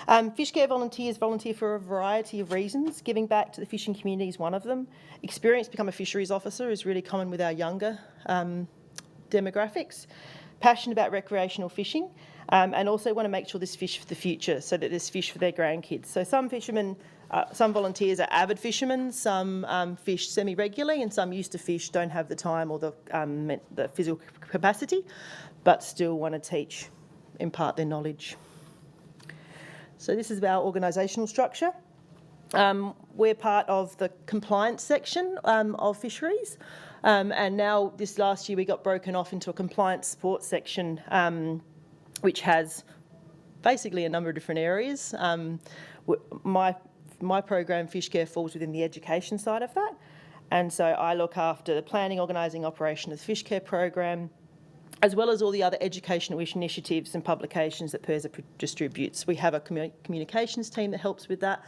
S5: Fishcare volunteers volunteer for a variety of reasons. Giving back to the fishing community is one of them. Experience to become a fisheries officer is really common with our younger demographics. Passion about recreational fishing, and also want to make sure there's fish for the future, so that there's fish for their grandkids. So some fishermen Some volunteers are avid fishermen, some fish semi-regularly, and some used to fish, don't have the time or the physical capacity, but still want to teach, impart their knowledge. So this is our organisational structure. We're part of the compliance section of Fisheries, and now this last year we got broken off into a compliance support section, which has basically a number of different areas. My program, Fishcare, falls within the education side of that, and so I look after the planning, organising, operation of the Fishcare program, as well as all the other educational initiatives and publications that PIRSA distributes. We have a communications team that helps with that,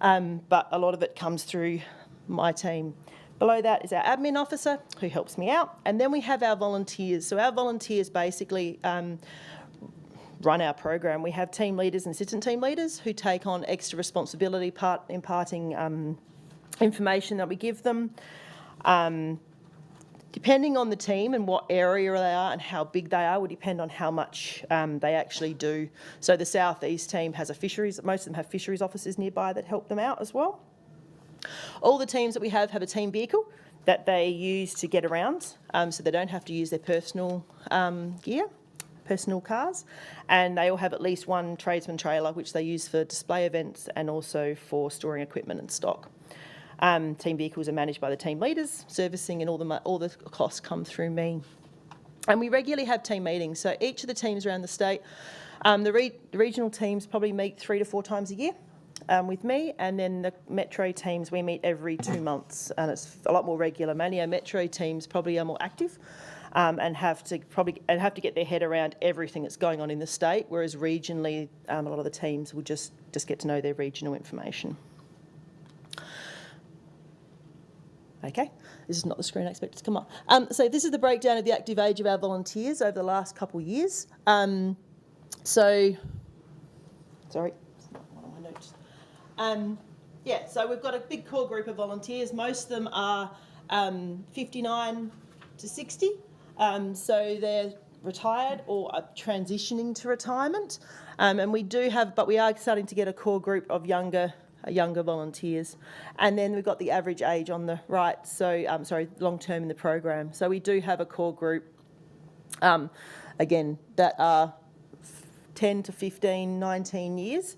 S5: but a lot of it comes through my team. Below that is our admin officer, who helps me out, and then we have our volunteers. So our volunteers basically run our program. We have team leaders and assistant team leaders who take on extra responsibility, imparting information that we give them. Depending on the team and what area they are and how big they are will depend on how much they actually do. So the South East team has a fisheries, most of them have fisheries officers nearby that help them out as well. All the teams that we have a team vehicle that they use to get around, so they don't have to use their personal gear, personal cars, and they all have at least one tradesman trailer which they use for display events and also for storing equipment and stock. Team vehicles are managed by the team leaders, servicing, and all the costs come through me. And we regularly have team meetings, so each of the teams around the state, the regional teams probably meet 3 to 4 times a year with me, and then the metro teams, we meet every 2 months, and it's a lot more regular. Mainly our metro teams probably are more active and have to get their head around everything that's going on in the state, whereas regionally a lot of the teams will just get to know their regional information. Okay, this is not the screen I expected to come up. So this is the breakdown of the active age of our volunteers over the last couple of years. Sorry, it's not one of my notes. Yeah, so we've got a big core group of volunteers. Most of them are 59 to 60, so they're retired or are transitioning to retirement. And we are starting to get a core group of younger volunteers. And then we've got the average age on the right, so long term in the program. So we do have a core group, again, that are 10 to 15, 19 years.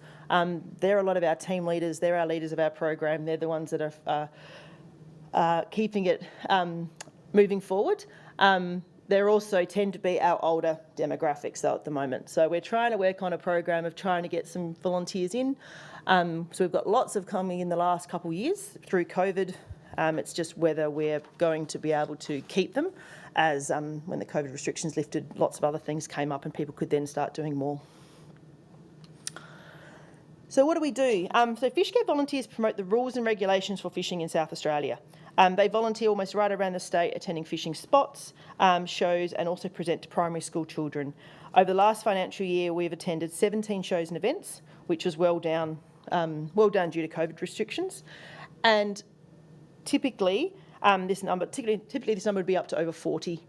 S5: They're a lot of our team leaders, they're our leaders of our program, they're the ones that are keeping it moving forward. They also tend to be our older demographics though at the moment. So we're trying to work on a program of trying to get some volunteers in. So we've got lots of coming in the last couple of years through COVID. It's just whether we're going to be able to keep them, as when the COVID restrictions lifted, lots of other things came up and people could then start doing more. So what do we do? So Fishcare volunteers promote the rules and regulations for fishing in South Australia. They volunteer almost right around the state, attending fishing spots, shows, and also present to primary school children. Over the last financial year, we've attended 17 shows and events, which was well down due to COVID restrictions. And typically, this number would be up to over 40.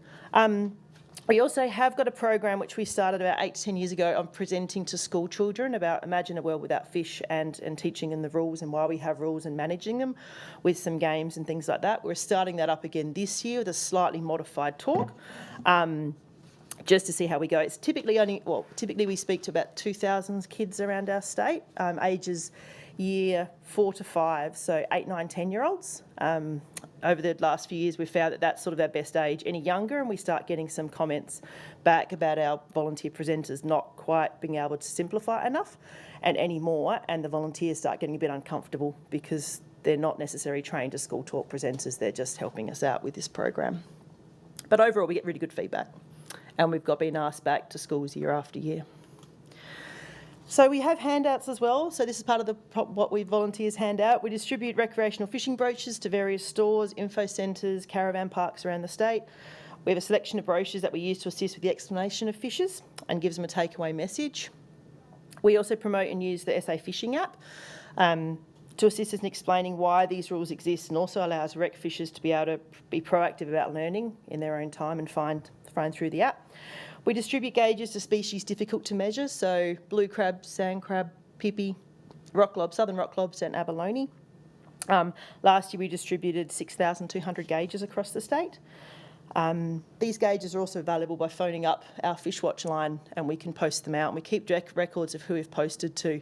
S5: We also have got a program which we started about 8 to 10 years ago on presenting to school children about Imagine a World Without Fish and teaching them the rules and why we have rules and managing them with some games and things like that. We're starting that up again this year with a slightly modified talk, just to see how we go. It's typically typically we speak to about 2,000 kids around our state, ages year 4 to 5, so 8, 9, 10-year-olds. Over the last few years, we've found that that's sort of our best age. Any younger, and we start getting some comments back about our volunteer presenters not quite being able to simplify enough and any more, and the volunteers start getting a bit uncomfortable because they're not necessarily trained as school talk presenters, they're just helping us out with this program. But overall, we get really good feedback, and we've been asked back to schools year after year. So we have handouts as well. So this is part of what we volunteers hand out. We distribute recreational fishing brochures to various stores, info centres, caravan parks around the state. We have a selection of brochures that we use to assist with the explanation of fishes and gives them a takeaway message. We also promote and use the SA Fishing app to assist us in explaining why these rules exist, and also allows rec fishers to be able to be proactive about learning in their own time and find through the app. We distribute gauges to species difficult to measure, so blue crab, sand crab, pippy, southern rock lobster and abalone. Last year we distributed 6,200 gauges across the state. These gauges are also available by phoning up our Fishwatch line, and we can post them out, and we keep records of who we've posted to.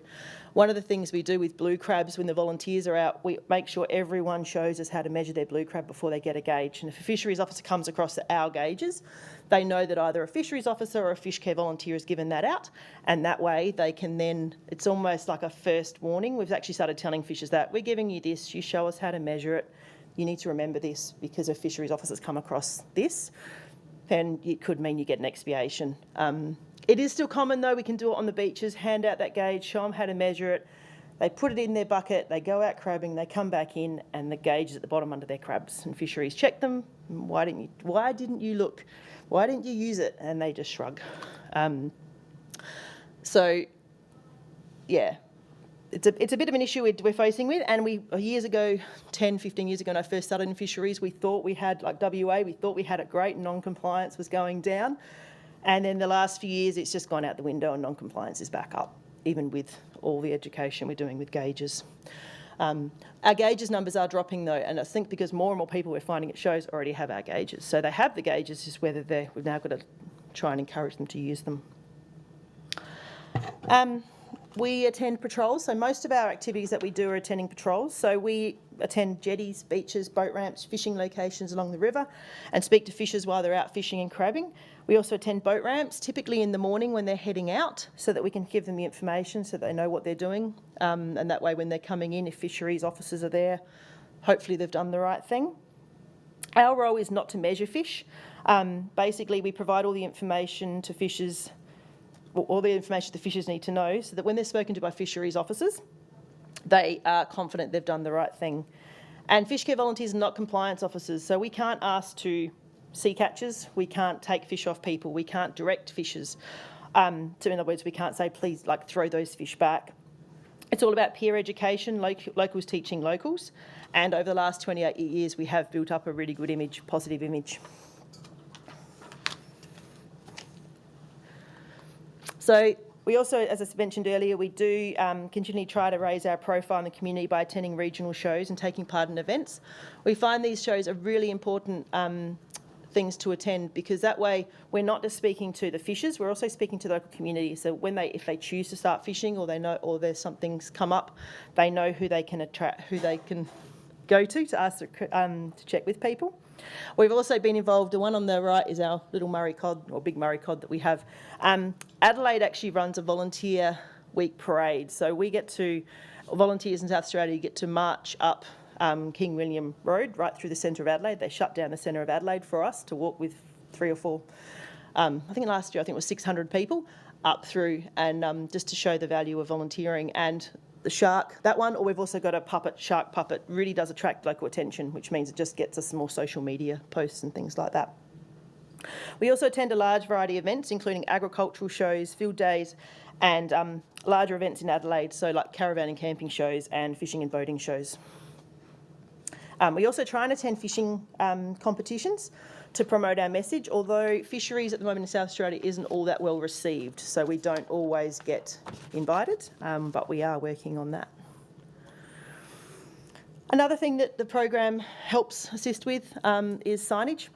S5: One of the things we do with blue crabs when the volunteers are out, we make sure everyone shows us how to measure their blue crab before they get a gauge. And if a fisheries officer comes across our gauges, they know that either a fisheries officer or a Fishcare volunteer has given that out, and that way they can then, it's almost like a first warning. We've actually started telling fishers that we're giving you this, you show us how to measure it. You need to remember this because if fisheries officers come across this, then it could mean you get an expiation. It is still common though, we can do it on the beaches, hand out that gauge, show them how to measure it. They put it in their bucket, they go out crabbing, they come back in and the gauge is at the bottom under their crabs. And fisheries check them, why didn't you look? Why didn't you use it? And they just shrug. So, yeah. It's a bit of an issue we're facing with, and years ago, 10, 15 years ago when I first started in fisheries, we thought we had, like WA, we thought we had it great and non-compliance was going down. And then the last few years, it's just gone out the window and non-compliance is back up, even with all the education we're doing with gauges. Our gauges numbers are dropping though, and I think because more and more people we're finding at shows already have our gauges. So they have the gauges, just whether we've now got to try and encourage them to use them. We attend patrols, so most of our activities that we do are attending patrols. So we attend jetties, beaches, boat ramps, fishing locations along the river and speak to fishers while they're out fishing and crabbing. We also attend boat ramps, typically in the morning when they're heading out, so that we can give them the information so they know what they're doing. And that way when they're coming in, if fisheries officers are there, hopefully they've done the right thing. Our role is not to measure fish. Basically, we provide all the information to fishers, all the information the fishers need to know so that when they're spoken to by fisheries officers, they are confident they've done the right thing. And Fishcare volunteers are not compliance officers, so we can't ask to sea catchers, we can't take fish off people, we can't direct fishers. So in other words, we can't say, please, like, throw those fish back. It's all about peer education, locals teaching locals. And over the last 28 years, we have built up a really good image, positive image. So we also, as I mentioned earlier, we do continually try to raise our profile in the community by attending regional shows and taking part in events. We find these shows are really important things to attend because that way we're not just speaking to the fishers, we're also speaking to the local community. So when if they choose to start fishing or they know, or there's something's come up, they know who they can attract, who they can go to ask to check with people. We've also been involved, the one on the right is our little Murray cod, or big Murray cod that we have. Adelaide actually runs a volunteer week parade. So we get to, volunteers in South Australia get to march up King William Road right through the centre of Adelaide. They shut down the centre of Adelaide for us to walk with 3 or 4, I think last year it was 600 people up through, and just to show the value of volunteering. And the shark, that one, or we've also got a puppet, shark puppet, really does attract local attention, which means it just gets us some more social media posts and things like that. We also attend a large variety of events, including agricultural shows, field days, and larger events in Adelaide, so like caravan and camping shows and fishing and boating shows. We also try and attend fishing competitions to promote our message, although fisheries at the moment in South Australia isn't all that well received, so we don't always get invited, but we are working on that. Another thing that the program helps assist with is signage.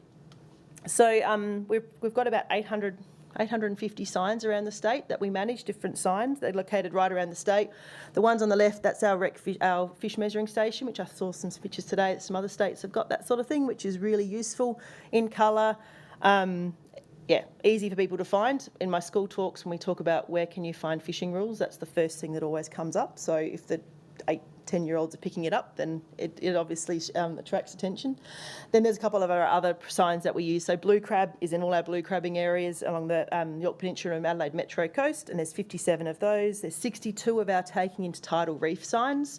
S5: So we've got about 850 signs around the state that we manage, different signs. They're located right around the state. The ones on the left, that's our fish measuring station, which I saw some pictures today that some other states have got that sort of thing, which is really useful in colour. Yeah, easy for people to find. In my school talks, when we talk about where can you find fishing rules, that's the first thing that always comes up. So if the 8, 10-year-olds are picking it up, then it obviously attracts attention. Then there's a couple of our other signs that we use. So blue crab is in all our blue crabbing areas along the York Peninsula and Adelaide Metro Coast, and there's 57 of those. There's 62 of our taking into tidal reef signs.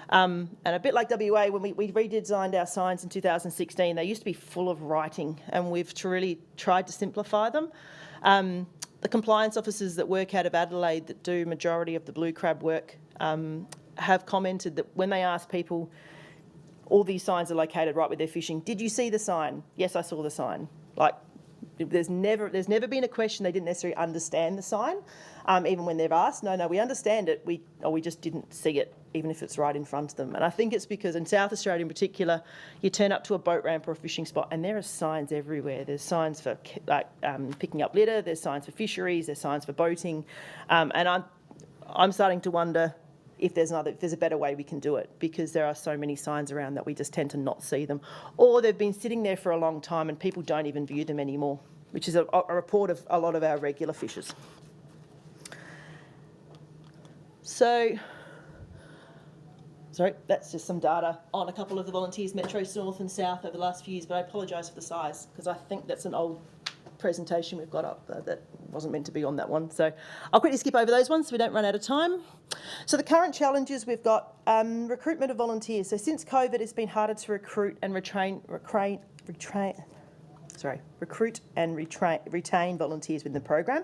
S5: And a bit like WA, when we redesigned our signs in 2016, they used to be full of writing, and we've really tried to simplify them. The compliance officers that work out of Adelaide that do majority of the blue crab work have commented that when they ask people, all these signs are located right where they're fishing. Did you see the sign? Yes, I saw the sign. Like, there's never been a question they didn't necessarily understand the sign, even when they've asked. No, we understand it. We just didn't see it, even if it's right in front of them. And I think it's because in South Australia in particular, you turn up to a boat ramp or a fishing spot and there are signs everywhere. There's signs for picking up litter, there's signs for fisheries, there's signs for boating. And I'm starting to wonder if there's a better way we can do it, because there are so many signs around that we just tend to not see them. Or they've been sitting there for a long time and people don't even view them anymore, which is a report of a lot of our regular fishers. So, sorry, that's just some data on a couple of the volunteers, Metro North and South, over the last few years, but I apologise for the size, because I think that's an old presentation we've got up that wasn't meant to be on that one. So I'll quickly skip over those ones so we don't run out of time. So the current challenges, we've got recruitment of volunteers. So since COVID, it's been harder to recruit and retain volunteers within the program.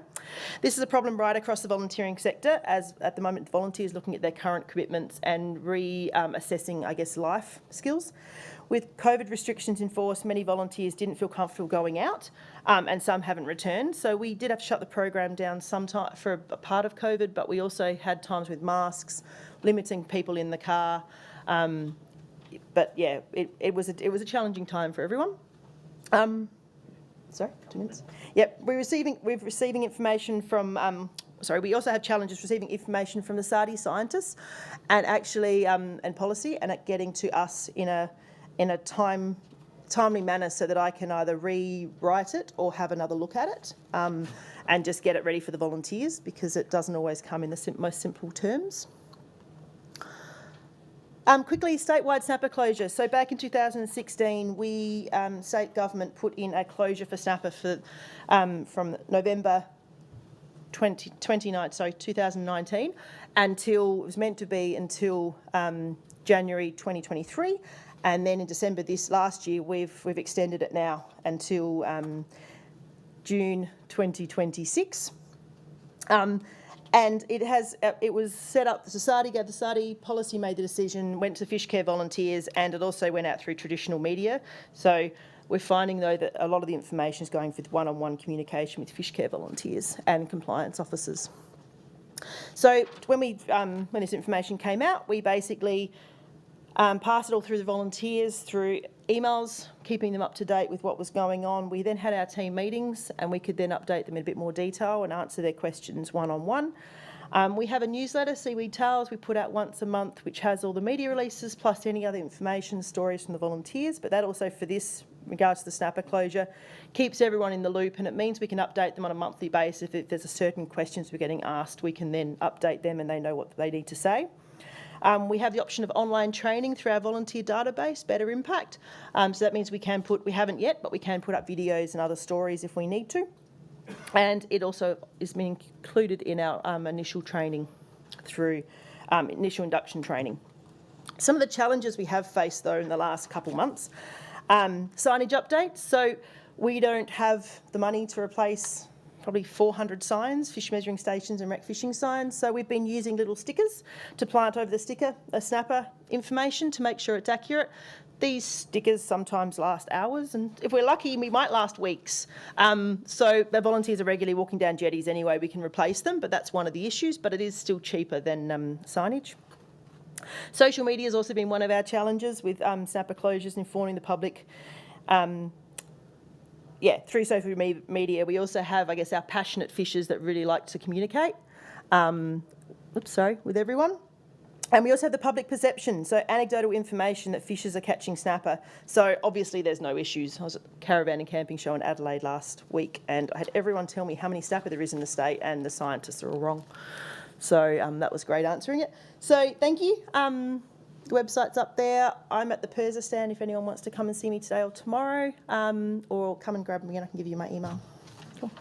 S5: This is a problem right across the volunteering sector, as at the moment volunteers looking at their current commitments and reassessing, I guess, life skills. With COVID restrictions enforced, many volunteers didn't feel comfortable going out, and some haven't returned. So we did have to shut the program down sometime for a part of COVID, but we also had times with masks, limiting people in the car. But yeah, it was a challenging time for everyone. Sorry, 2 minutes. Yep, we're receiving information from. We also have challenges receiving information from the SARDI scientists, and actually and policy, and it getting to us in a timely manner so that I can either rewrite it or have another look at it, and just get it ready for the volunteers, because it doesn't always come in the most simple terms. Quickly, statewide snapper closure. So back in 2016, state government put in a closure for snapper from November 2019 until, it was meant to be until January 2023. And then in December last year, we've extended it now until June 2026. And it was set up, the SARDI policy made the decision, went to Fishcare volunteers, and it also went out through traditional media. So we're finding, though, that a lot of the information is going with one-on-one communication with Fishcare volunteers and compliance officers. So when this information came out, we basically passed it all through the volunteers, through emails, keeping them up to date with what was going on. We then had our team meetings, and we could then update them in a bit more detail and answer their questions one-on-one. We have a newsletter, Seaweed Tales, we put out once a month, which has all the media releases plus any other information, stories from the volunteers. But that also, for this, in regards to the snapper closure, keeps everyone in the loop, and it means we can update them on a monthly basis. If there's a certain questions we're getting asked, we can then update them and they know what they need to say. We have the option of online training through our volunteer database, Better Impact. So that means we haven't yet, but we can put up videos and other stories if we need to. And it also is being included in our initial training through initial induction training. Some of the challenges we have faced, though, in the last couple months, signage updates. So we don't have the money to replace probably 400 signs, fish measuring stations and rec fishing signs. So we've been using little stickers to plant over the snapper information to make sure it's accurate. These stickers sometimes last hours, and if we're lucky, we might last weeks. So the volunteers are regularly walking down jetties anyway, we can replace them, but that's one of the issues, but it is still cheaper than signage. Social media has also been one of our challenges with snapper closures, informing the public. Through social media, we also have, I guess, our passionate fishers that really like to communicate with everyone. And we also have the public perception, so anecdotal information that fishers are catching snapper. So obviously there's no issues. I was at the Caravan and Camping Show in Adelaide last week, and I had everyone tell me how many snapper there is in the state, and the scientists are all wrong. So that was great answering it. So thank you. The website's up there. I'm at the Persa stand if anyone wants to come and see me today or tomorrow, or come and grab me and I can give you my email. Cool.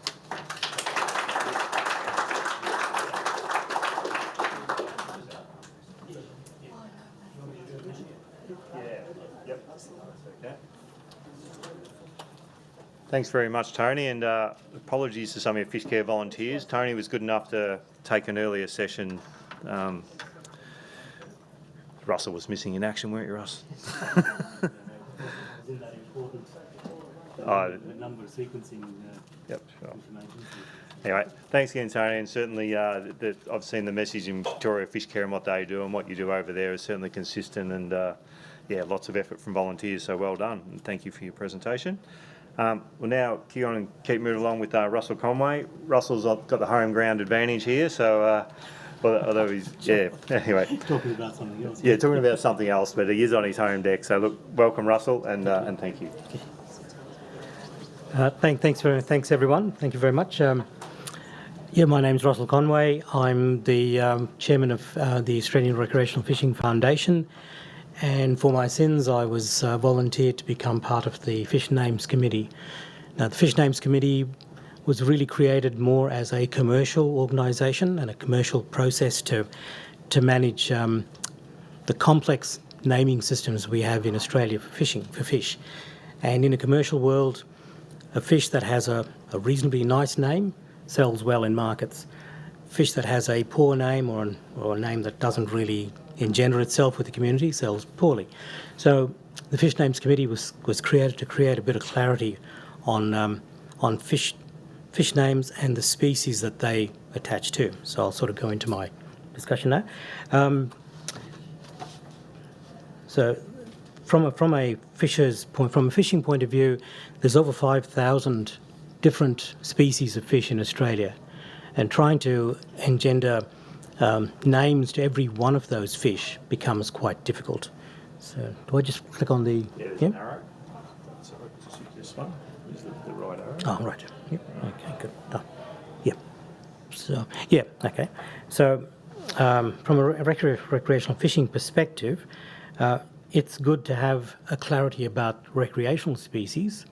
S1: Thanks very much, Toni, and apologies to some of your Fishcare volunteers. Toni was good enough to take an earlier session. Russell was missing in action, weren't you, Russ?
S6: a number of sequencing
S1: Yep, sure.
S6: information.
S1: Anyway, thanks again, Tony, and certainly I've seen the message in Victoria Fishcare and what they do, and what you do over there is certainly consistent, and lots of effort from volunteers, so well done, and thank you for your presentation. We'll now keep on and keep moving along with Russell Conway. Russell's got the home ground advantage here, so although he's, anyway.
S6: Talking about something else.
S1: Yeah, talking about something else, but he is on his home deck, so look, welcome Russell, and thank you.
S7: Thanks everyone. Thank you very much. My name's Russell Conway. I'm the chairman of the Australian Recreational Fishing Foundation, and for my sins I was volunteered to become part of the Fish Names Committee. Now, the Fish Names Committee was really created more as a commercial organisation and a commercial process to manage the complex naming systems we have in Australia for fish. And in a commercial world, a fish that has a reasonably nice name sells well in markets. Fish that has a poor name or a name that doesn't really engender itself with the community sells poorly. So the Fish Names Committee was created to create a bit of clarity on fish names and the species that they attach to. So I'll sort of go into my discussion now. So from a fishing point of view, there's over 5,000 different species of fish in Australia, and trying to engender names to every one of those fish becomes quite difficult. So do I just click on the...
S1: There's an arrow. Sorry, this one is the right arrow.
S7: Oh, right. Yep. Okay, good. Done. Yep. So, okay. So from a recreational fishing perspective, it's good to have a clarity about recreational species,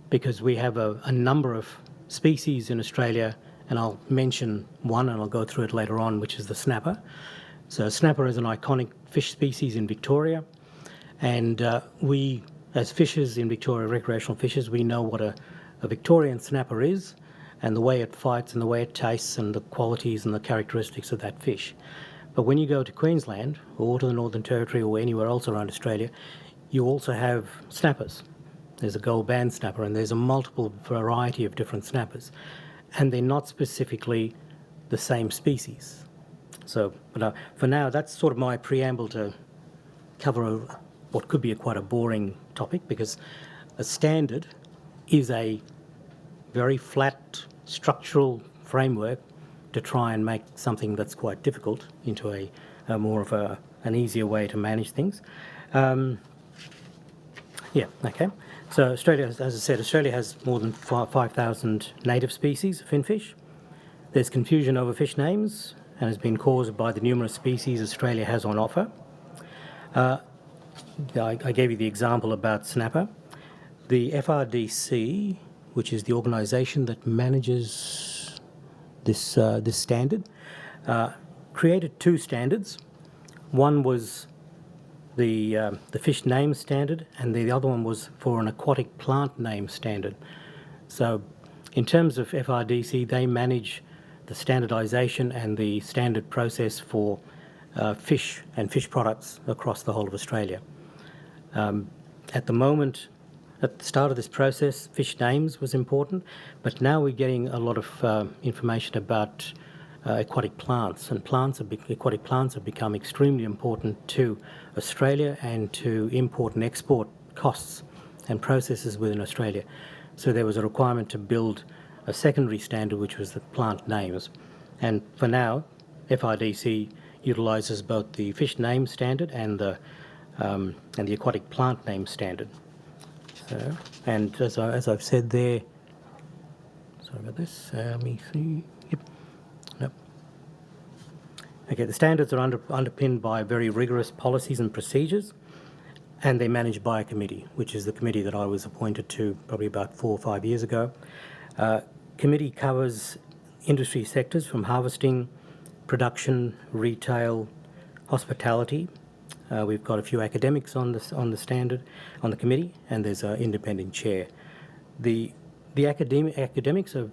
S7: because we have a number of species in Australia, and I'll mention one and I'll go through it later on, which is the snapper. So snapper is an iconic fish species in Victoria, and we, as fishers in Victoria, recreational fishers, we know what a Victorian snapper is, and the way it fights and the way it tastes and the qualities and the characteristics of that fish. But when you go to Queensland or to the Northern Territory or anywhere else around Australia, you also have snappers. There's a gold band snapper, and there's a multiple variety of different snappers, and they're not specifically the same species. So, but for now, that's sort of my preamble to cover what could be quite a boring topic, because a standard is a very flat structural framework to try and make something that's quite difficult into a more of an easier way to manage things. Okay. So Australia, as I said, Australia has more than 5,000 native species of finfish. There's confusion over fish names, and has been caused by the numerous species Australia has on offer. I gave you the example about snapper. The FRDC, which is the organisation that manages this standard, created two standards. One was the fish name standard, and the other one was for an aquatic plant name standard. So in terms of FRDC, they manage the standardisation and the standard process for fish and fish products across the whole of Australia. At the moment, at the start of this process, fish names was important, but now we're getting a lot of information about aquatic plants, and aquatic plants have become extremely important to Australia and to import and export costs and processes within Australia. So there was a requirement to build a secondary standard, which was the plant names. And for now, FRDC utilises both the fish name standard and the aquatic plant name standard. So, and as I've said there, sorry about this. Let me see. Yep. Nope. Okay, the standards are underpinned by very rigorous policies and procedures, and they're managed by a committee, which is the committee that I was appointed to probably about 4 or 5 years ago. Committee covers industry sectors from harvesting, production, retail, hospitality. We've got a few academics on the committee, and there's an independent chair. The academics are,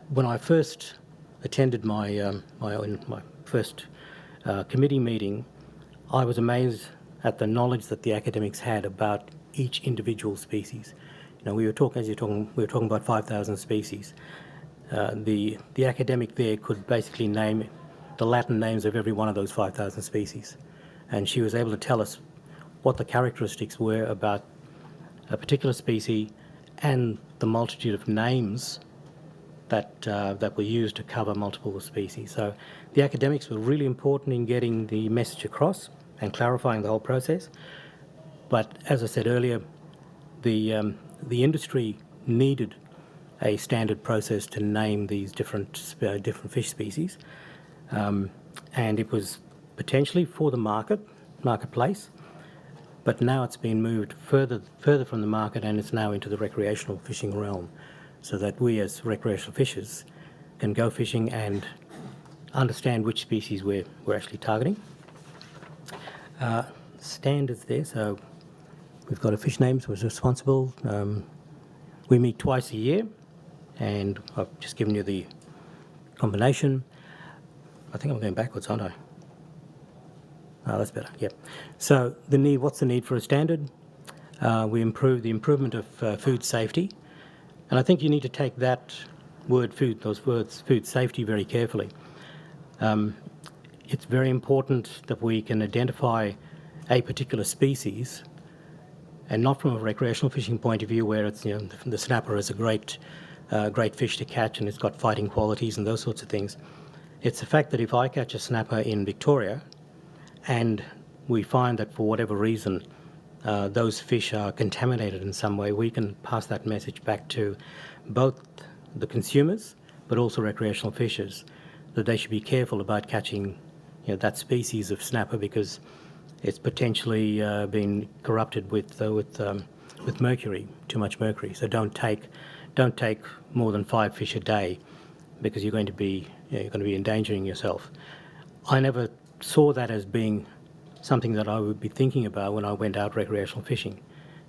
S7: when I first attended my first committee meeting, I was amazed at the knowledge that the academics had about each individual species. we were talking, we were talking about 5,000 species. The academic there could basically name the Latin names of every one of those 5,000 species, and she was able to tell us what the characteristics were about a particular species and the multitude of names that were used to cover multiple species. So the academics were really important in getting the message across and clarifying the whole process. But as I said earlier, the industry needed a standard process to name these different fish species, and it was potentially for the marketplace. But now it's been moved further from the market, and it's now into the recreational fishing realm, so that we as recreational fishers can go fishing and understand which species we're actually targeting. Standards there, so we've got a fish names was responsible. We meet twice a year, and I've just given you the combination. I think I'm going backwards, aren't I? Oh, that's better, yep. So what's the need for a standard? We improve the improvement of food safety. And I think you need to take that those words, food safety, very carefully. It's very important that we can identify a particular species, and not from a recreational fishing point of view where it's, the snapper is a great fish to catch and it's got fighting qualities and those sorts of things. It's the fact that if I catch a snapper in Victoria and we find that for whatever reason those fish are contaminated in some way, we can pass that message back to both the consumers but also recreational fishers, that they should be careful about catching that species of snapper, because it's potentially been corrupted with mercury, too much mercury. So don't take more than 5 fish a day, because you're going to be endangering yourself. I never saw that as being something that I would be thinking about when I went out recreational fishing.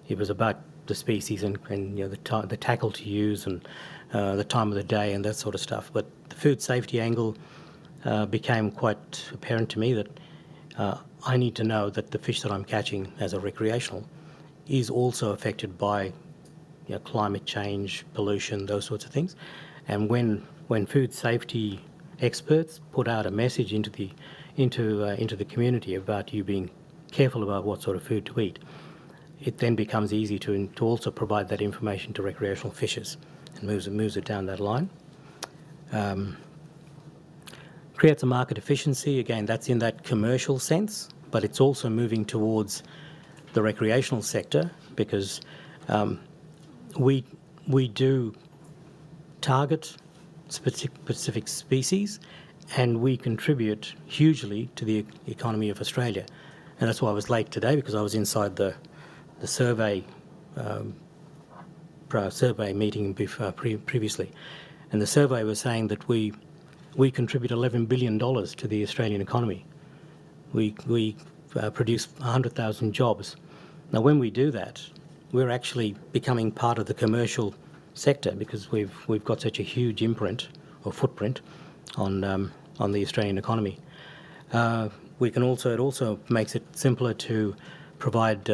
S7: It was about the species and the tackle to use and the time of the day and that sort of stuff. But the food safety angle became quite apparent to me, that I need to know that the fish that I'm catching as a recreational is also affected by climate change, pollution, those sorts of things. And when food safety experts put out a message into the community about you being careful about what sort of food to eat, it then becomes easy to also provide that information to recreational fishers, and moves it down that line. Creates a market efficiency. Again, that's in that commercial sense, but it's also moving towards the recreational sector, because we do target specific species, and we contribute hugely to the economy of Australia. And that's why I was late today, because I was inside the survey meeting previously, and the survey was saying that we contribute $11 billion to the Australian economy. We produce 100,000 jobs. Now, when we do that, we're actually becoming part of the commercial sector, because we've got such a huge imprint or footprint on the Australian economy. It also makes it simpler to provide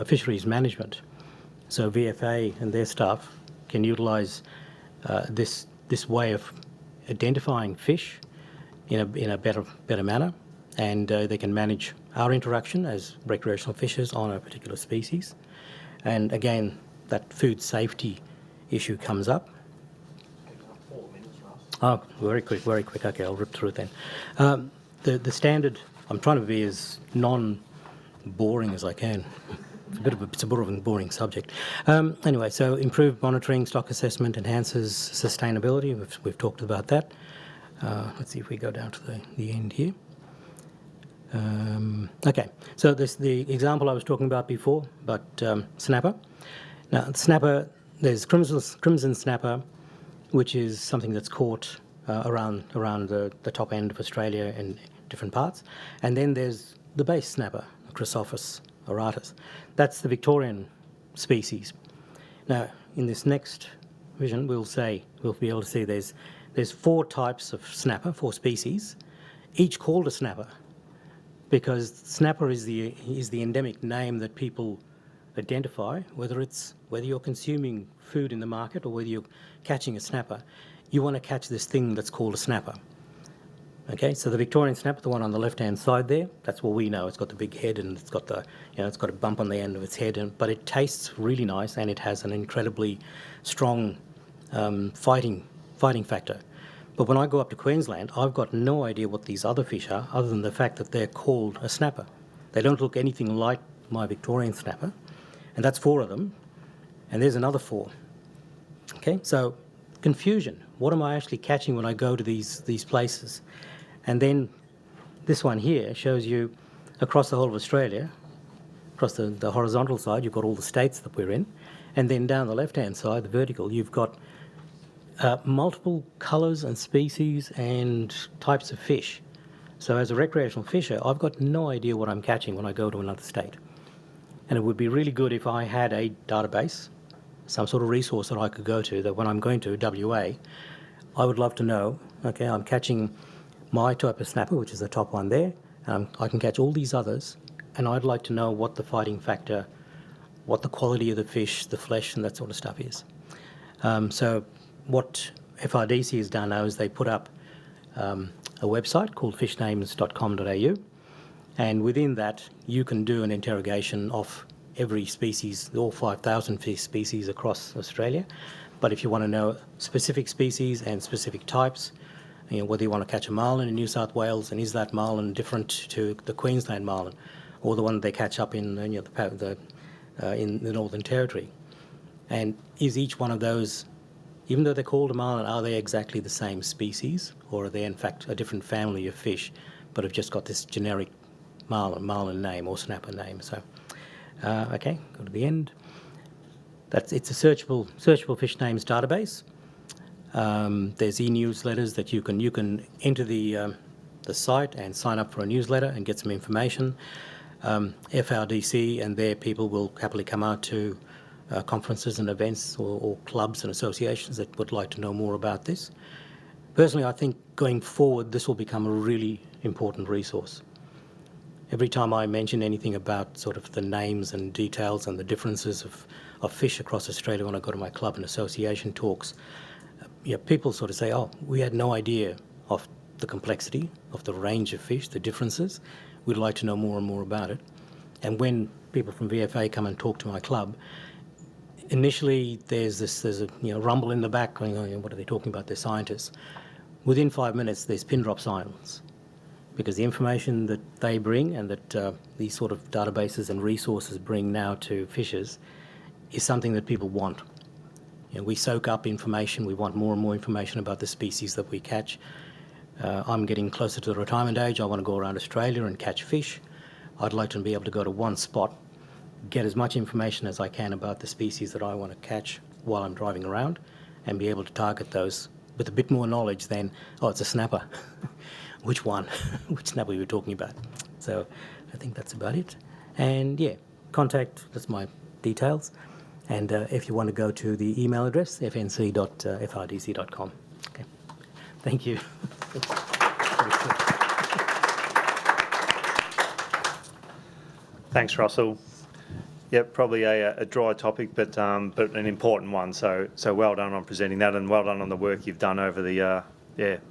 S7: fisheries management. So VFA and their staff can utilise this way of identifying fish in a better manner, and they can manage our interaction as recreational fishers on a particular species. And again, that food safety issue comes up. Oh, very quick. Okay, I'll rip through it then. The standard, I'm trying to be as non-boring as I can. It's a bit of a boring subject. Anyway, so improved monitoring, stock assessment enhances sustainability. We've talked about that. Let's see if we go down to the end here. Okay, so this the example I was talking about before, but snapper. Now, snapper, there's crimson snapper, which is something that's caught around the top end of Australia in different parts. And then there's the base snapper, Crosbie auratus. That's the Victorian species. Now, in this next vision, we'll be able to see there's 4 types of snapper, 4 species, each called a snapper, because snapper is the endemic name that people identify whether you're consuming food in the market or whether you're catching a snapper. You want to catch this thing that's called a snapper. Okay, so the Victorian snapper, the one on the left-hand side there, that's what we know. It's got the big head and it's got it's got a bump on the end of its head, but it tastes really nice and it has an incredibly strong fighting factor. But when I go up to Queensland, I've got no idea what these other fish are, other than the fact that they're called a snapper. They don't look anything like my Victorian snapper, and that's 4 of them, and there's another 4. Okay, so confusion. What am I actually catching when I go to these places? And then this one here shows you across the whole of Australia, across the horizontal side, you've got all the states that we're in, and then down the left-hand side, the vertical, you've got multiple colours and species and types of fish. So as a recreational fisher, I've got no idea what I'm catching when I go to another state. And it would be really good if I had a database, some sort of resource that I could go to, that when I'm going to WA, I would love to know, okay, I'm catching my type of snapper, which is the top one there, and I can catch all these others, and I'd like to know what the fighting factor, what the quality of the fish, the flesh, and that sort of stuff is. So what FRDC has done now is they put up a website called fishnames.com.au, and within that you can do an interrogation of every species, all 5,000 fish species across Australia. But if you want to know specific species and specific types, whether you want to catch a marlin in New South Wales, and is that marlin different to the Queensland marlin, or the one they catch up in in the Northern Territory, and is each one of those, even though they're called a marlin, are they exactly the same species, or are they in fact a different family of fish, but have just got this generic marlin name or snapper name? So, okay, go to the end. It's a searchable fish names database. There's e-newsletters that you can enter the site and sign up for a newsletter and get some information. FRDC and their people will happily come out to conferences and events or clubs and associations that would like to know more about this. Personally, I think going forward, this will become a really important resource. Every time I mention anything about sort of the names and details and the differences of fish across Australia when I go to my club and association talks, people sort of say, oh, we had no idea of the complexity of the range of fish, the differences. We'd like to know more and more about it. And when people from VFA come and talk to my club, initially there's a rumble in the back going, oh, what are they talking about? They're scientists. Within 5 minutes, there's pin drop silence, because the information that they bring and that these sort of databases and resources bring now to fishers is something that people want. We soak up information. We want more and more information about the species that we catch. I'm getting closer to the retirement age. I want to go around Australia and catch fish. I'd like to be able to go to one spot, get as much information as I can about the species that I want to catch while I'm driving around, and be able to target those with a bit more knowledge than, oh, it's a snapper. Which one? Which snapper we were talking about? So I think that's about it. And yeah, that's my details. And if you want to go to the email address, fnc.frdc.com. Okay. Thank you.
S1: Thanks, Russell. Yep, probably a dry topic, but an important one. So well done on presenting that, and well done on the work you've done over the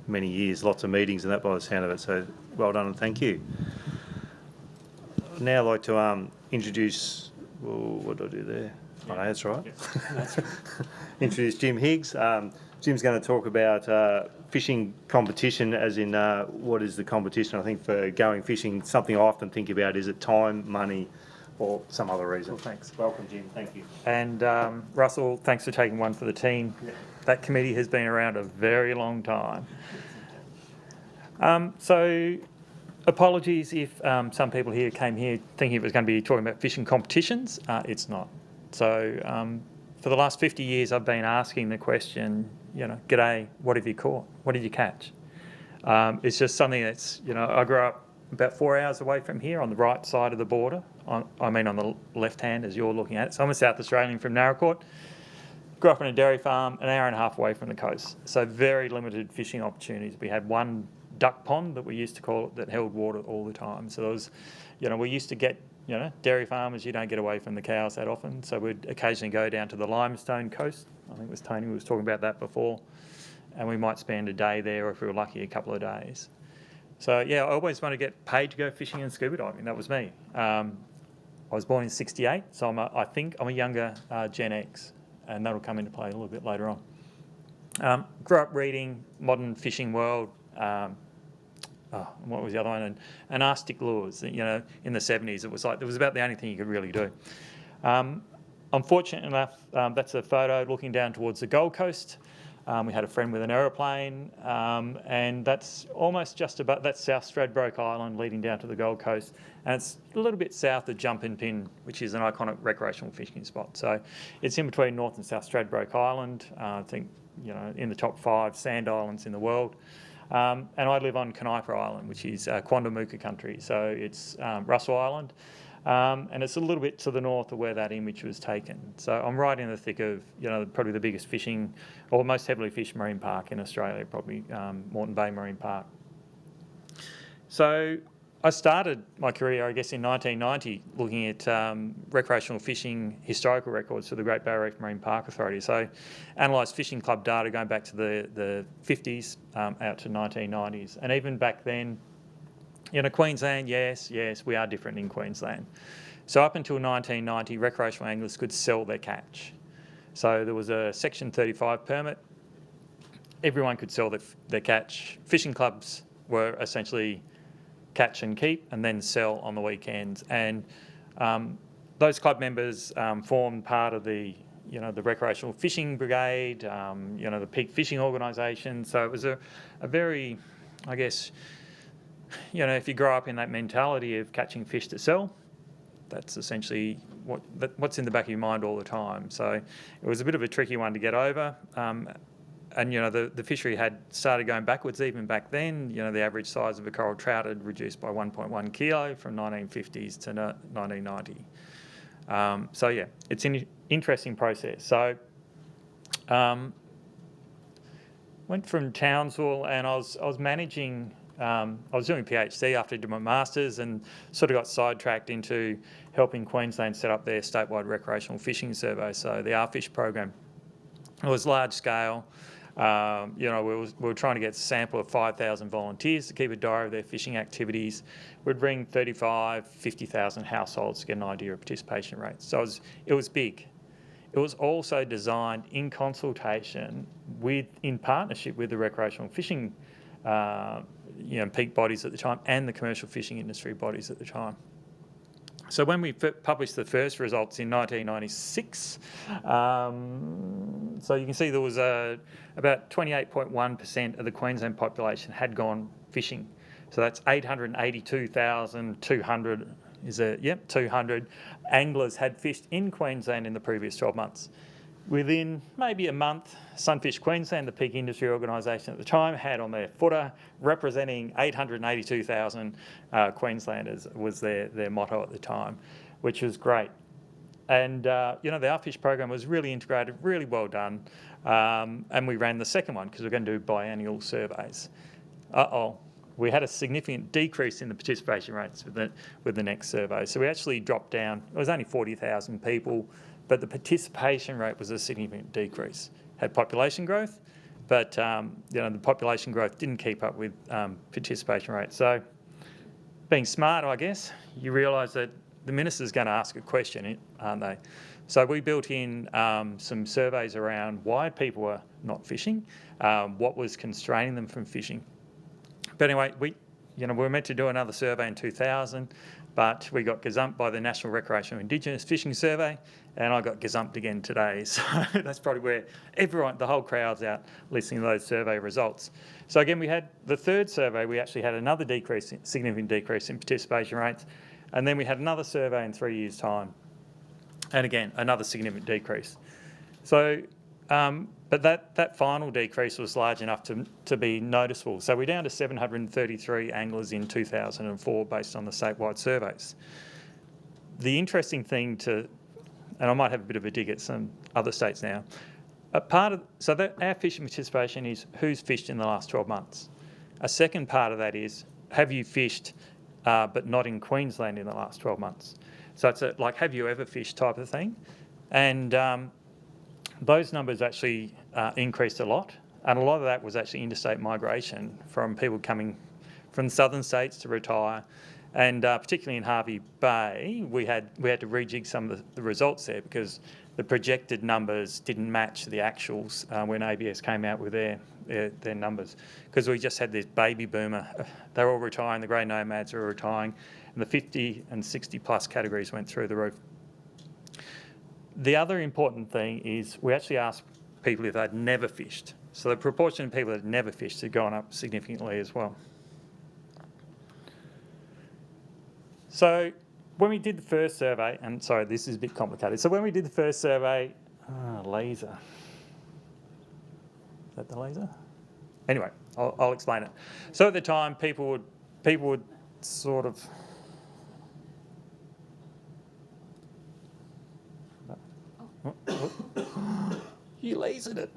S1: many years, lots of meetings and that by the sound of it. So well done and thank you. I'd now like to introduce. What do I do there? Oh, no, that's right. Introduce Jim Higgs. Jim's going to talk about fishing competition, as in what is the competition. I think for going fishing, something I often think about, is it time, money, or some other reason?
S8: Well, thanks.
S1: Welcome, Jim. Thank you.
S8: And Russell, thanks for taking one for the team. Yeah. That committee has been around a very long time. So apologies if some people here came here thinking it was going to be talking about fishing competitions. It's not. So for the last 50 years, I've been asking the question, g'day, what have you caught? What did you catch? It's just something that's, I grew up about 4 hours away from here on the right side of the border. On the left hand as you're looking at it. So I'm a South Australian from Narracourt. Grew up on a dairy farm, an hour and a half away from the coast. So very limited fishing opportunities. We had one duck pond that we used to call it that held water all the time. So there was, we used to get you know, dairy farmers, you don't get away from the cows that often, so we'd occasionally go down to the limestone coast. I think it was Toni who was talking about that before, and we might spend a day there, or if we were lucky, a couple of days. So yeah, I always wanted to get paid to go fishing and scuba diving. That was me. I was born in '68, so I think I'm a younger Gen X, and that'll come into play a little bit later on. Grew up reading Modern Fishing World. What was the other one? And Arctic Lures. You know, in the '70s, it was about the only thing you could really do. I'm fortunate enough. That's a photo looking down towards the Gold Coast. We had a friend with an aeroplane, and that's almost just about, that's South Stradbroke Island leading down to the Gold Coast, and it's a little bit south of Jumpin' Pin, which is an iconic recreational fishing spot. So it's in between North and South Stradbroke Island. I think, you know, in the top 5 sand islands in the world. And I live on Canipa Island, which is Quandamooka country. So it's Russell Island. And it's a little bit to the north of where that image was taken. So I'm right in the thick of, you know, probably the biggest fishing, or most heavily fished marine park in Australia, probably Moreton Bay Marine Park. So I started my career, I guess, in 1990, looking at recreational fishing historical records for the Great Barrier Reef Marine Park Authority. So analysed fishing club data going back to the 50s out to 1990s. And even back then, you know, Queensland, yes, we are different in Queensland. So up until 1990, recreational anglers could sell their catch. So there was a Section 35 permit. Everyone could sell their catch. Fishing clubs were essentially catch and keep and then sell on the weekends. And those club members formed part of the, you know, the recreational fishing brigade, you know, the peak fishing organisation. So it was a very, I guess, you know, if you grow up in that mentality of catching fish to sell, that's essentially what's in the back of your mind all the time. So it was a bit of a tricky one to get over. And, you know, the fishery had started going backwards even back then. You know, the average size of a coral trout had reduced by 1.1 kilo from 1950s to 1990. So, yeah, it's an interesting process. So went from Townsville, and I was managing... I was doing a PhD after I did my Masters, and sort of got sidetracked into helping Queensland set up their statewide recreational fishing survey, so the RFish program. It was large scale. You know, we were trying to get a sample of 5,000 volunteers to keep a diary of their fishing activities. We'd bring 50,000 households to get an idea of participation rates. So it was big. It was also designed in consultation in partnership with the recreational fishing you know, peak bodies at the time and the commercial fishing industry bodies at the time. So when we published the first results in 1996, so you can see there was about 28.1% of the Queensland population had gone fishing. So that's 882,200 200 anglers had fished in Queensland in the previous 12 months. Within maybe a month, Sunfish Queensland, the peak industry organisation at the time, had on their footer representing 882,000 Queenslanders was their motto at the time, which was great. And, you know, the RFish program was really integrated, really well done. And we ran the second one because we're going to do biannual surveys. We had a significant decrease in the participation rates with the next survey. So we actually dropped down. It was only 40,000 people. But the participation rate was a significant decrease. Had population growth, but you know, the population growth didn't keep up with participation rates. So, being smart, I guess, you realise that the minister's going to ask a question, aren't they? So we built in some surveys around why people were not fishing, what was constraining them from fishing. But anyway, we were meant to do another survey in 2000. But we got gazumped by the National Recreational Indigenous Fishing Survey, and I got gazumped again today. So that's probably where the whole crowd's out listening to those survey results. So again, we had the third survey, we actually had another significant decrease in participation rates, and then we had another survey in 3 years' time, and again, another significant decrease. So, but that final decrease was large enough to be noticeable. So we're down to 733 anglers in 2004 based on the statewide surveys. The interesting thing and I might have a bit of a dig at some other states now, our fishing participation is who's fished in the last 12 months. A second part of that is, have you fished but not in Queensland in the last 12 months? So it's a, like, have you ever fished type of thing. And those numbers actually increased a lot. And a lot of that was actually interstate migration from people coming from the southern states to retire. And particularly in Hervey Bay, we had to rejig some of the results there because the projected numbers didn't match the actuals when ABS came out with their numbers. Because we just had this baby boomer. They're all retiring, the grey nomads are retiring, and the 50 and 60 plus categories went through the roof. The other important thing is we actually asked people if they'd never fished. So the proportion of people that had never fished had gone up significantly as well. So when we did the first survey, and sorry, this is a bit complicated. So when we did the first survey, laser. Is that the laser? Anyway, I'll explain it. So at the time, people would sort of. You lasered it.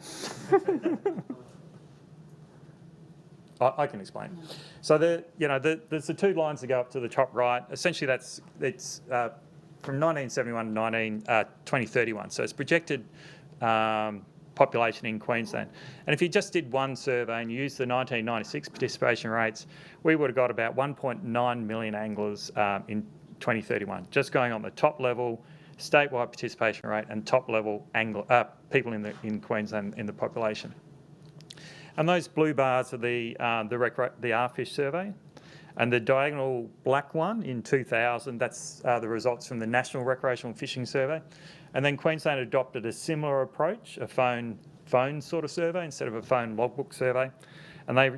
S8: I can explain. So there's the two lines that go up to the top right. Essentially, it's from 1971 to 2031. So it's projected population in Queensland. And if you just did one survey and you used the 1996 participation rates, we would have got about 1.9 million anglers in 2031, just going on the top level statewide participation rate and top level people in Queensland in the population. And those blue bars are the R-Fish survey. And the diagonal black one in 2000, that's the results from the National Recreational Fishing Survey. And then Queensland adopted a similar approach, a phone sort of survey instead of a phone logbook survey. And they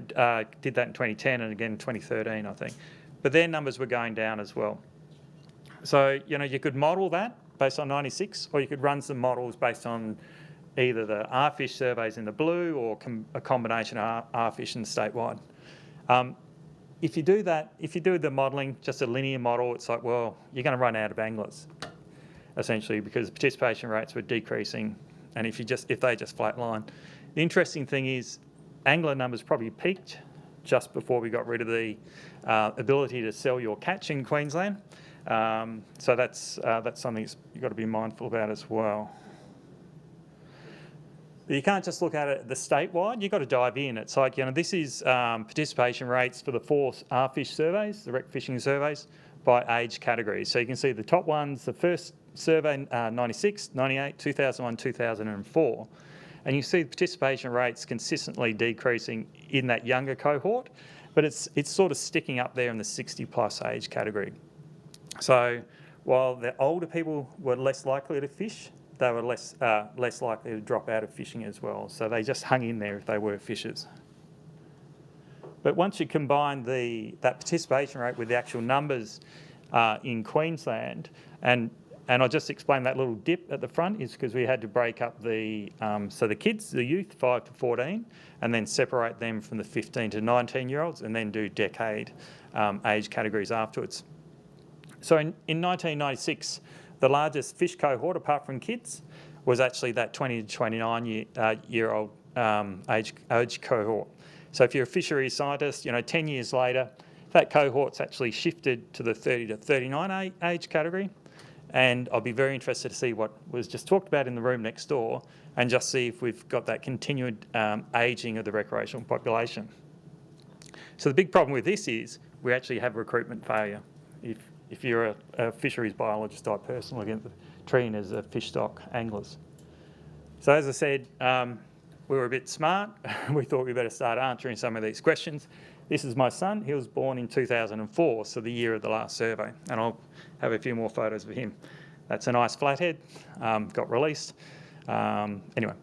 S8: did that in 2010 and again in 2013, I think. But their numbers were going down as well. So, you could model that based on 96, or you could run some models based on either the R-Fish surveys in the blue or a combination of R-Fish and statewide. If you do that, if you do the modelling, just a linear model, it's like, well, you're going to run out of anglers, essentially, because participation rates were decreasing, and if they just flatline. The interesting thing is, angler numbers probably peaked just before we got rid of the ability to sell your catch in Queensland. So that's something you've got to be mindful about as well. You can't just look at it the statewide, you've got to dive in. It's like, this is participation rates for the 4 R-Fish surveys, the rec fishing surveys, by age categories. So you can see the top ones, the first survey, 96, 98, 2001, 2004. And you see the participation rates consistently decreasing in that younger cohort, but it's sort of sticking up there in the 60 plus age category. So while the older people were less likely to fish, they were less likely to drop out of fishing as well. So they just hung in there if they were fishers. But once you combine that participation rate with the actual numbers in Queensland, and I'll just explain that little dip at the front is because we had to break up the kids, the youth, 5 to 14, and then separate them from the 15 to 19-year-olds and then do decade age categories afterwards. So in 1996, the largest fish cohort, apart from kids, was actually that 20 to 29-year-old age cohort. So if you're a fisheries scientist, 10 years later, that cohort's actually shifted to the 30 to 39 age category. And I'll be very interested to see what was just talked about in the room next door and just see if we've got that continued ageing of the recreational population. So the big problem with this is we actually have recruitment failure. If you're a fisheries biologist type person looking at the treating as a fish stock anglers. So as I said, we were a bit smart. We thought we better start answering some of these questions. This is my son. He was born in 2004, so the year of the last survey. And I'll have a few more photos of him. That's a nice flathead, got released. Anyway,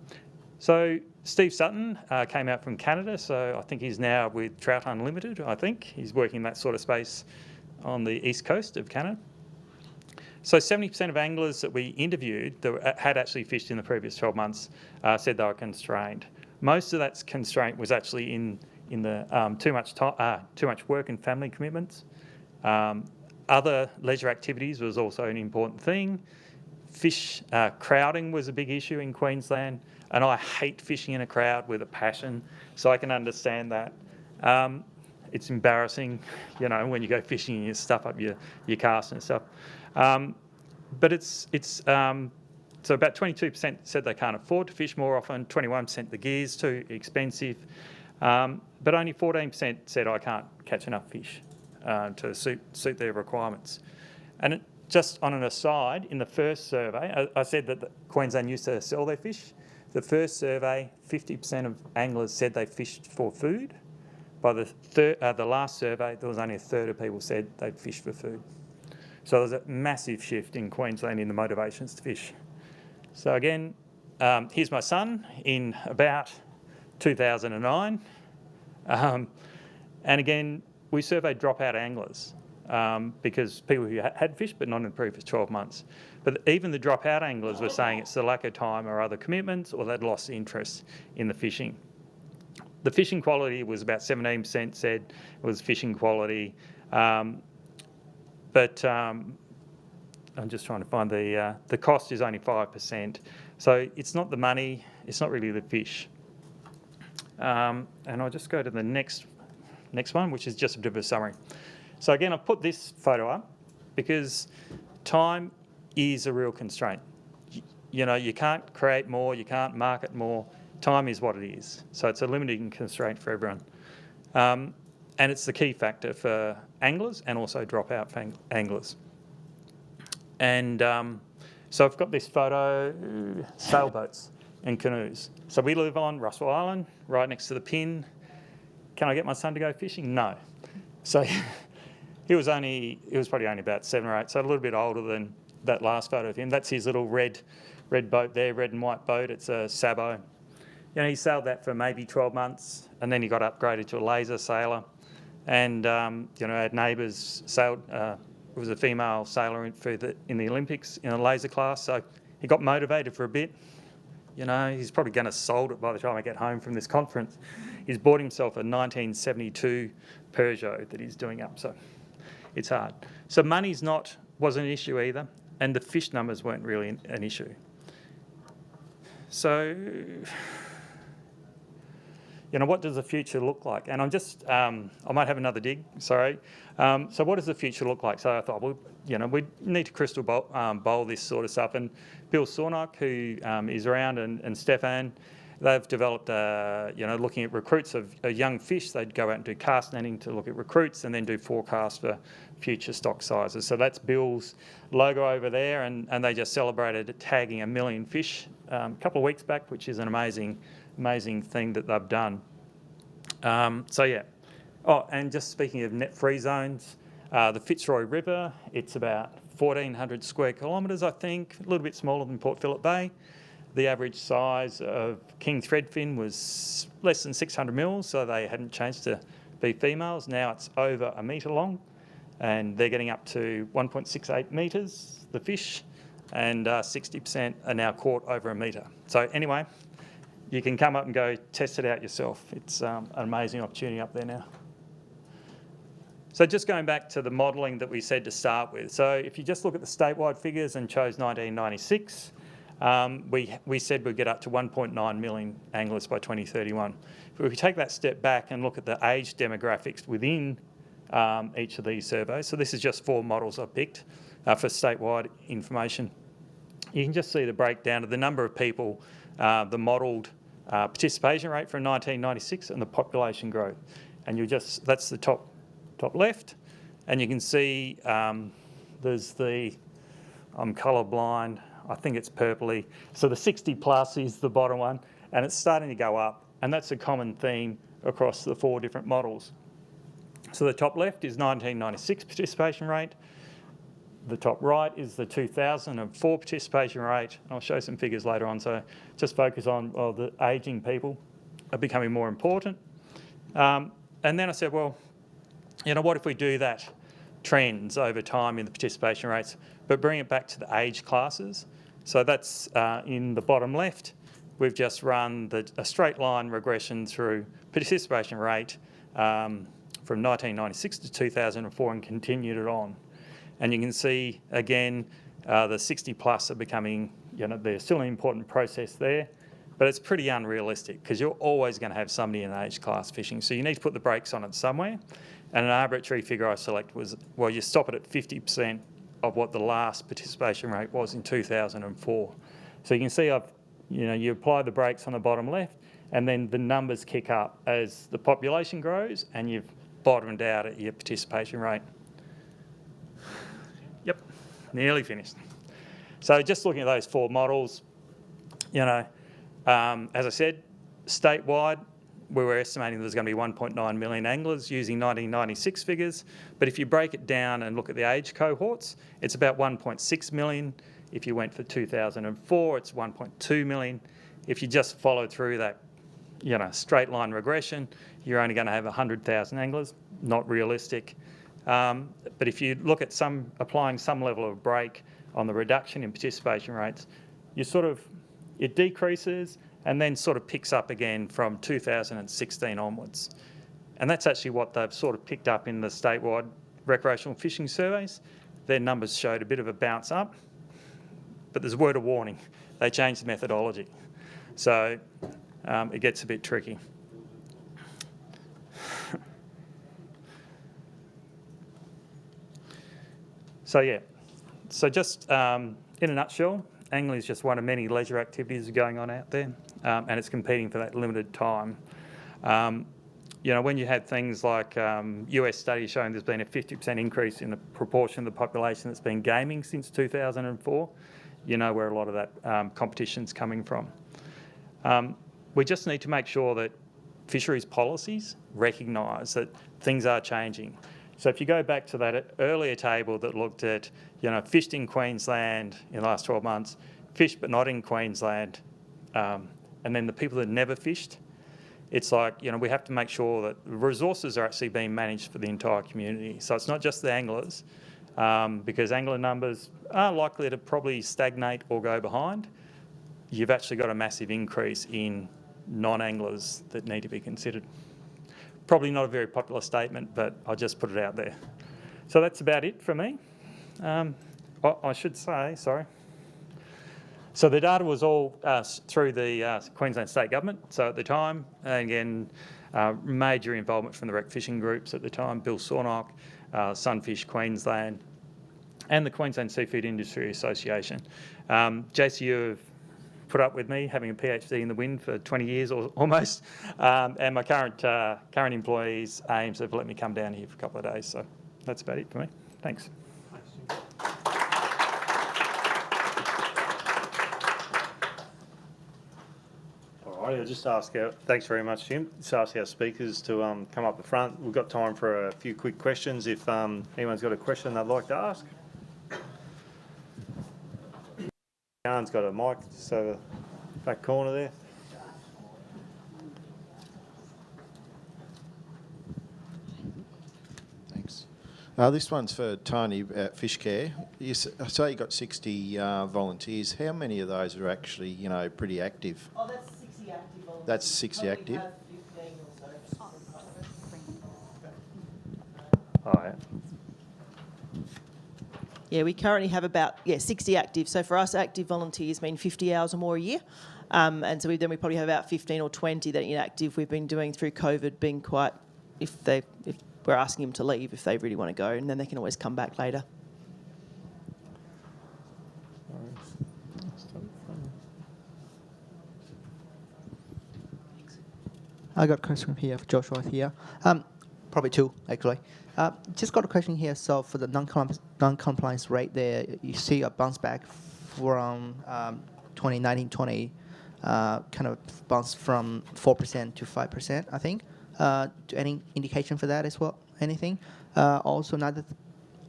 S8: so Steve Sutton came out from Canada, so I think he's now with Trout Unlimited, I think. He's working in that sort of space on the east coast of Canada. So 70% of anglers that we interviewed that had actually fished in the previous 12 months said they were constrained. Most of that constraint was actually in the too much work and family commitments. Other leisure activities was also an important thing. Fish crowding was a big issue in Queensland, and I hate fishing in a crowd with a passion, so I can understand that. It's embarrassing, when you go fishing and you stuff up your cast and stuff. but so about 22% said they can't afford to fish more often, 21% the gear's too expensive, but only 14% said I can't catch enough fish to suit their requirements. And just on an aside, in the first survey, I said that Queensland used to sell their fish. The first survey, 50% of anglers said they fished for food. By the last survey, there was only a third of people said they'd fished for food. So there's a massive shift in Queensland in the motivations to fish. So again, here's my son in about 2009. And again, we surveyed dropout anglers because people who had fished but not in the previous 12 months. But even the dropout anglers were saying it's the lack of time or other commitments, or they'd lost interest in the fishing. The fishing quality was about 17% said it was fishing quality. But I'm just trying to find the cost is only 5%. So it's not the money, it's not really the fish. And I'll just go to the next one, which is just a bit of a summary. So again, I've put this photo up because time is a real constraint. You know, you can't create more, you can't market more. Time is what it is. So it's a limiting constraint for everyone. And it's the key factor for anglers and also dropout anglers. And so I've got this photo, sailboats and canoes. So we live on Russell Island, right next to the pin. Can I get my son to go fishing? No. So he was probably only about 7 or 8, so a little bit older than that last photo of him. That's his little red boat there, red and white boat. It's a Sabo. You know, he sailed that for maybe 12 months, and then he got upgraded to a laser sailor. And you know, had neighbours sailed. It was a female sailor in the Olympics in a laser class, so he got motivated for a bit. You know, he's probably going to sold it by the time I get home from this conference. He's bought himself a 1972 Peugeot that he's doing up, so it's hard. So money wasn't an issue either, and the fish numbers weren't really an issue. So, you know, what does the future look like? And I'm just, I might have another dig, sorry. So what does the future look like? So I thought, well, you know, we need to crystal bowl this sort of stuff. And Bill Sornock, who is around, and Stefan, they've developed, you know, looking at recruits of young fish. They'd go out and do cast netting to look at recruits and then do forecasts for future stock sizes. So that's Bill's logo over there, and they just celebrated tagging 1 million fish a couple of weeks back, which is an amazing thing that they've done. So yeah. Oh, and just speaking of net-free zones, the Fitzroy River, it's about 1,400 square kilometres, I think, a little bit smaller than Port Phillip Bay. The average size of king threadfin was less than 600 mils, so they hadn't changed to be females. Now it's over 1 metre long, and they're getting up to 1.68 metres, the fish, and 60% are now caught over 1 metre. So anyway, you can come up and go test it out yourself. It's an amazing opportunity up there now. So just going back to the modelling that we said to start with. So if you just look at the statewide figures and chose 1996, we said we'd get up to 1.9 million anglers by 2031. If we take that step back and look at the age demographics within each of these surveys, so this is just 4 models I've picked for statewide information. You can just see the breakdown of the number of people, the modelled participation rate from 1996 and the population growth. And that's the top left, and you can see there's I'm colourblind, I think it's purpley. So the 60 plus is the bottom one, and it's starting to go up, and that's a common theme across the 4 different models. So the top left is 1996 participation rate. The top right is the 2004 participation rate. I'll show some figures later on, so just focus on the ageing people are becoming more important. And then I said, well, you know, what if we do that trends over time in the participation rates, but bring it back to the age classes? So that's in the bottom left. We've just run a straight line regression through participation rate from 1996 to 2004 and continued it on. And you can see, again, the 60 plus are becoming, you know, they're still an important process there, but it's pretty unrealistic because you're always going to have somebody in age class fishing. So you need to put the brakes on it somewhere. And an arbitrary figure I select was, well, you stop it at 50% of what the last participation rate was in 2004. So you can see you apply the brakes on the bottom left, and then the numbers kick up as the population grows, and you've bottomed out at your participation rate. Yep, nearly finished. So just looking at those four models, as I said, statewide, we were estimating there's going to be 1.9 million anglers using 1996 figures, but if you break it down and look at the age cohorts, it's about 1.6 million. If you went for 2004, it's 1.2 million. If you just follow through that, straight line regression, you're only going to have 100,000 anglers. Not realistic. But if you look at applying some level of brake on the reduction in participation rates, it decreases and then sort of picks up again from 2016 onwards. And that's actually what they've sort of picked up in the statewide recreational fishing surveys. Their numbers showed a bit of a bounce up, but there's a word of warning. They changed the methodology. So it gets a bit tricky. So just in a nutshell, angling is just one of many leisure activities going on out there, and it's competing for that limited time. When you had things like US studies showing there's been a 50% increase in the proportion of the population that's been gaming since 2004, you know where a lot of that competition's coming from. We just need to make sure that fisheries policies recognise that things are changing. So if you go back to that earlier table that looked at, fished in Queensland in the last 12 months, fished but not in Queensland, and then the people that never fished, it's like, we have to make sure that the resources are actually being managed for the entire community. So it's not just the anglers, because angler numbers are likely to probably stagnate or go behind. You've actually got a massive increase in non-anglers that need to be considered. Probably not a very popular statement, but I'll just put it out there. So that's about it for me. I should say, sorry. So the data was all through the Queensland State Government. So at the time, again, major involvement from the rec fishing groups at the time, Bill Sornock, Sunfish Queensland, and the Queensland Seafood Industry Association. JCU have put up with me having a PhD in the wind for 20 years or almost, and my current employees, AIMS, have let me come down here for a couple of days. So that's about it for me. Thanks.
S1: All right, I'll just ask thanks very much, Jim. Just ask our speakers to come up the front. We've got time for a few quick questions if anyone's got a question they'd like to ask. Jan's got a mic just over the back corner there.
S9: Thanks. This one's for Toni at Fishcare. I say you got 60 volunteers. How many of those are actually, pretty active?
S5: Oh, that's 60 active volunteers.
S9: That's 60 active?
S5: Have 15 or so.
S1: Oh, yeah.
S5: Yeah, we currently have about 60 active. So for us, active volunteers mean 50 hours or more a year. And so we probably have about 15 or 20 that are inactive. We've been doing through COVID, being quite, if we're asking them to leave if they really want to go, and then they can always come back later.
S10: I got a question here for Joshua here. Probably two, actually. Just got a question here. So for the non-compliance rate there, you see a bounce back from 2019-20, kind of bounce from 4% to 5%, I think. Any indication for that as well? Anything? Also, another,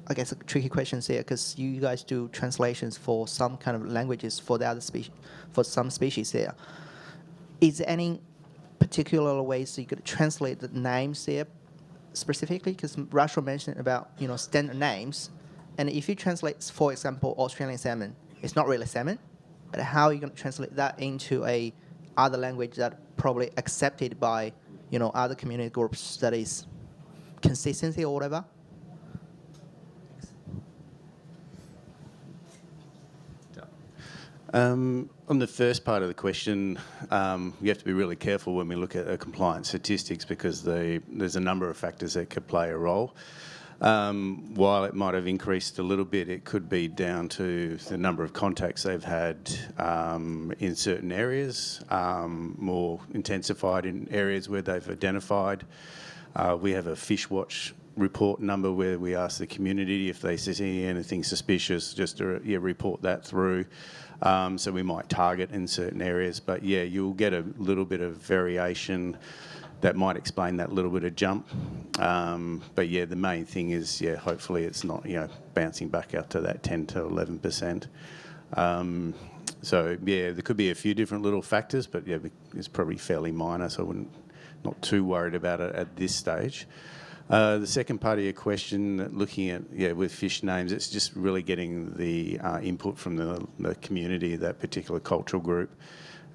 S10: I guess, a tricky question here, because you guys do translations for some kind of languages for the other species, for some species there. Is there any particular ways you could translate the names there specifically? Because Rachel mentioned about standard names, and if you translate, for example, Australian salmon, it's not really salmon, but how are you going to translate that into a other language that probably accepted by other community groups that is consistency or whatever?
S2: On the first part of the question, you have to be really careful when we look at compliance statistics, because there's a number of factors that could play a role. While it might have increased a little bit, it could be down to the number of contacts they've had in certain areas, more intensified in areas where they've identified. We have a Fish Watch report number where we ask the community if they see anything suspicious, just to report that through. So we might target in certain areas, but yeah, you'll get a little bit of variation that might explain that little bit of jump. But yeah, the main thing is, yeah, hopefully it's not, bouncing back out to that 10 to 11%. So yeah, there could be a few different little factors, but yeah, it's probably fairly minor, so I wouldn't, not too worried about it at this stage. The second part of your question, looking at, with fish names, it's just really getting the input from the community, that particular cultural group,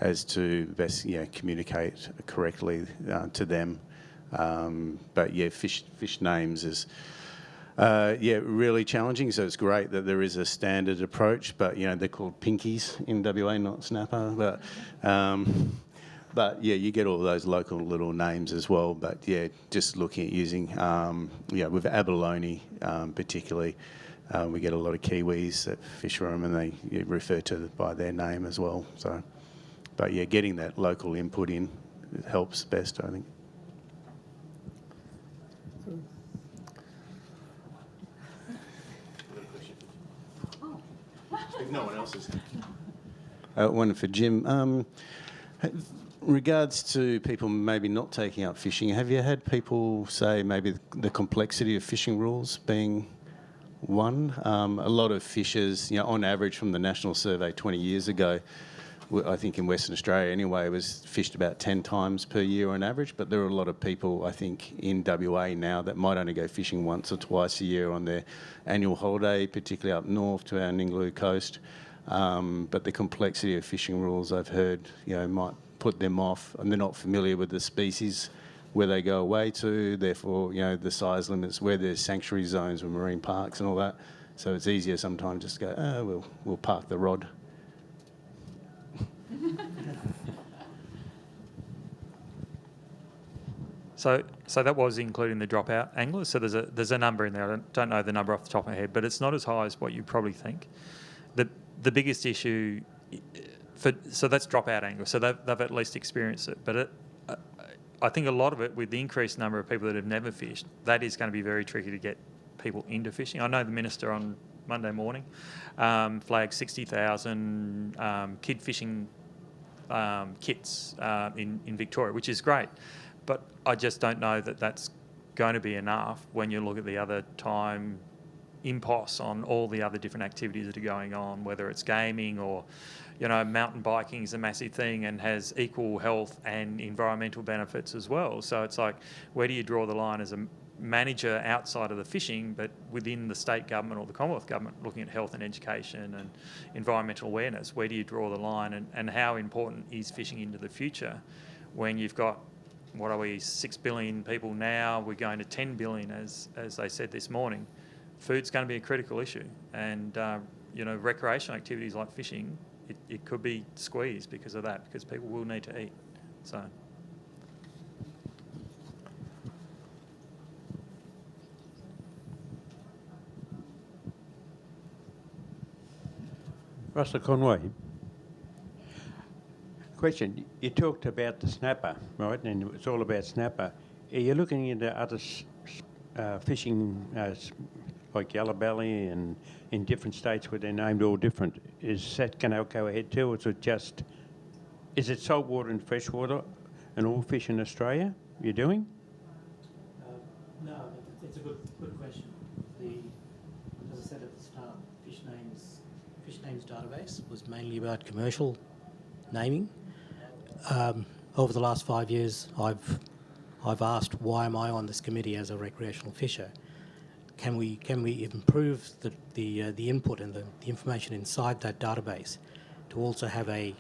S2: as to best communicate correctly to them. But yeah, fish names is really challenging. So it's great that there is a standard approach, but they're called pinkies in WA, not snapper. But yeah, you get all those local little names as well. But yeah, just looking at using with abalone particularly, we get a lot of Kiwis that fish them and they refer to it by their name as well. So. But yeah, getting that local input in helps best, I think. If no one else is. One for Jim. Regards to people maybe not taking up fishing, have you had people say maybe the complexity of fishing rules being one? A lot of fishers, on average from the National Survey 20 years ago, I think in Western Australia anyway, was fished about 10 times per year on average, but there are a lot of people, I think, in WA now that might only go fishing once or twice a year on their annual holiday, particularly up north to our Ningaloo coast. But the complexity of fishing rules, I've heard, might put them off, and they're not familiar with the species where they go away to, therefore, the size limits, where there's sanctuary zones with marine parks and all that. So it's easier sometimes just to go, we'll park the rod.
S8: So that was including the dropout anglers. So there's a number in there. I don't know the number off the top of my head, but it's not as high as what you probably think. The biggest issue so that's dropout anglers. So they've at least experienced it. But I think a lot of it, with the increased number of people that have never fished, that is going to be very tricky to get people into fishing. I know the minister on Monday morning flagged 60,000 kid fishing kits in Victoria, which is great. But I just don't know that that's going to be enough when you look at the other time impos on all the other different activities that are going on, whether it's gaming or, mountain biking is a massive thing and has equal health and environmental benefits as well. So it's like, where do you draw the line as a manager outside of the fishing, but within the state government or the Commonwealth government, looking at health and education and environmental awareness? Where do you draw the line, and how important is fishing into the future when you've got, 6 billion people now, we're going to 10 billion as they said this morning. Food's going to be a critical issue, and recreational activities like fishing, it could be squeezed because of that, because people will need to eat. So.
S11: Russell Conway. Question, you talked about the snapper, right, and it's all about snapper. Are you looking into other fishing like yellow belly and in different states where they're named all different? Is that going to go ahead too, or is it saltwater and freshwater and all fish in Australia you're doing?
S7: No, it's a good question. As I said at the start, fish names database was mainly about commercial naming. Over the last 5 years, I've asked, why am I on this committee as a recreational fisher? Can we improve the input and the information inside that database to also have a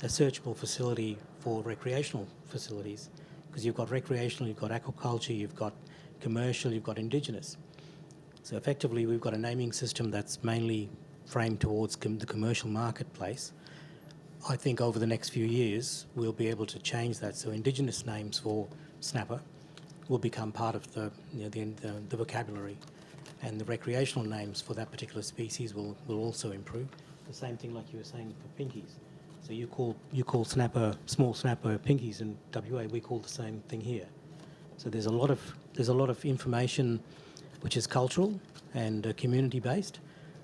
S7: searchable facility for recreational facilities? Because you've got recreational, you've got aquaculture, you've got commercial, you've got Indigenous. So effectively, we've got a naming system that's mainly framed towards the commercial marketplace. I think over the next few years, we'll be able to change that. So Indigenous names for snapper, will become part of the the vocabulary, and the recreational names for that particular species will also improve. The same thing like you were saying for pinkies. So you call snapper, small snapper, pinkies in WA. We call the same thing here. So there's a lot of information which is cultural and community based,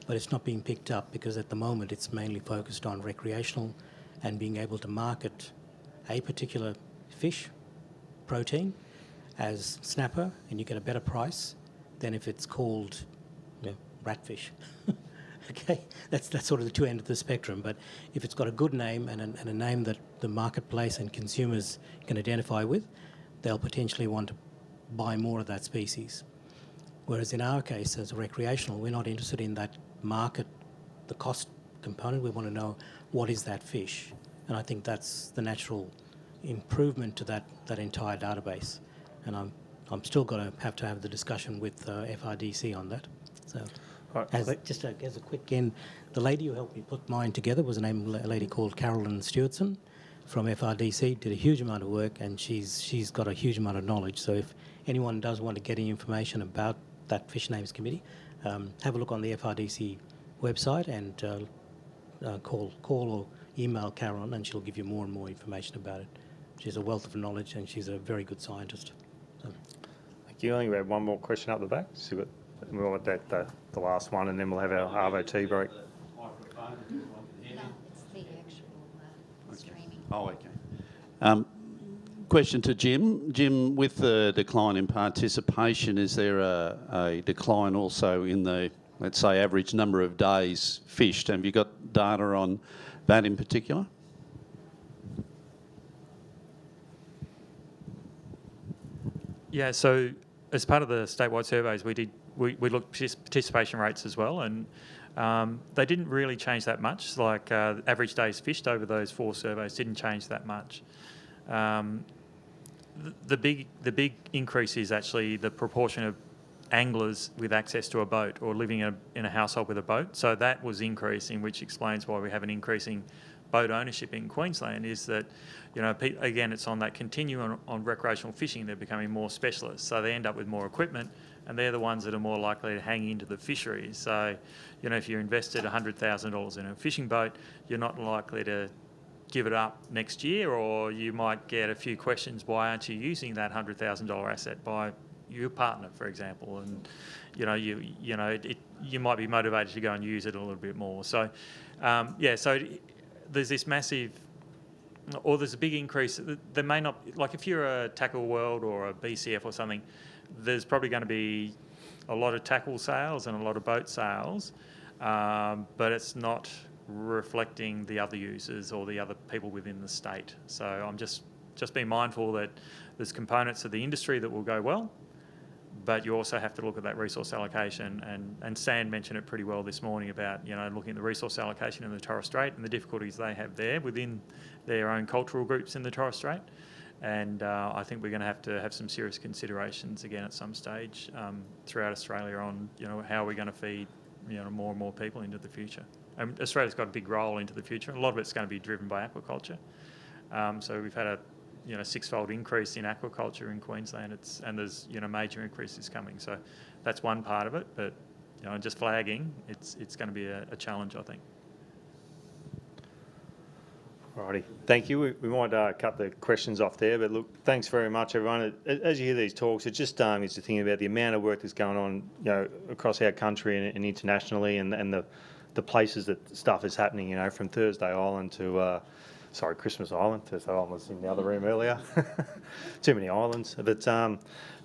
S7: but it's not being picked up because at the moment it's mainly focused on recreational and being able to market a particular fish protein as snapper, and you get a better price than if it's called ratfish. Okay, that's sort of the two ends of the spectrum. But if it's got a good name and a name that the marketplace and consumers can identify with, they'll potentially want to buy more of that species. Whereas in our case, as a recreational, we're not interested in that market, the cost component. We want to know what is that fish, and I think that's the natural improvement to that entire database. And I'm still going to have the discussion with FRDC on that. So. As a quick end, the lady who helped me put mine together was a lady called Carolyn Stewartson from FRDC, did a huge amount of work, and she's got a huge amount of knowledge. So if anyone does want to get any information about that Fish Names Committee, have a look on the FRDC website and call or email Carolyn, and she'll give you more and more information about it. She's a wealth of knowledge, and she's a very good scientist. So.
S1: Thank you. I think we have one more question up the back. So we'll let that the last one, and then we'll have our Arvo tea break.
S12: Oh, okay. Question to Jim. Jim, with the decline in participation, is there a decline also in the, let's say, average number of days fished? Have you got data on that in particular?
S8: Yeah, so as part of the statewide surveys, we looked at participation rates as well, and they didn't really change that much. Like average days fished over those 4 surveys didn't change that much. The big increase is actually the proportion of anglers with access to a boat or living in a household with a boat. So that was increasing, which explains why we have an increasing boat ownership in Queensland. Is that, again, it's on that continuum on recreational fishing. They're becoming more specialists, so they end up with more equipment, and they're the ones that are more likely to hang into the fisheries. So, if you invested $100,000 in a fishing boat, you're not likely to give it up next year, or you might get a few questions, why aren't you using that $100,000 asset by your partner, for example, and you might be motivated to go and use it a little bit more. So, so there's this massive, or there's a big increase. There may not, like if you're a Tackle World or a BCF or something, there's probably going to be a lot of tackle sales and a lot of boat sales, but it's not reflecting the other users or the other people within the state. So I'm just being mindful that there's components of the industry that will go well, but you also have to look at that resource allocation, and Stan mentioned it pretty well this morning about looking at the resource allocation in the Torres Strait and the difficulties they have there within their own cultural groups in the Torres Strait. And I think we're going to have some serious considerations again at some stage throughout Australia on how we're going to feed more and more people into the future. And Australia's got a big role into the future. A lot of it's going to be driven by aquaculture. So we've had a 6-fold increase in aquaculture in Queensland. And there's major increases coming. So that's one part of it. But just flagging, it's going to be a challenge, I think.
S1: Alrighty, thank you. We might cut the questions off there, but look, thanks very much, everyone. As you hear these talks, it just is to think about the amount of work that's going on, across our country and internationally, and the places that stuff is happening. From Thursday Island to Christmas Island. Thursday Island was in the other room earlier. Too many islands, but and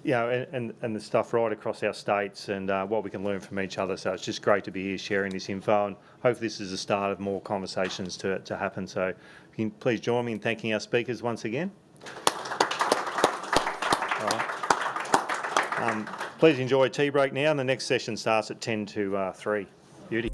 S1: the stuff right across our states and what we can learn from each other. So it's just great to be here sharing this info, and hopefully this is the start of more conversations to happen. So can you please join me in thanking our speakers once again. All right. Please enjoy a tea break now, and the next session starts at 10 to 3. Beauty.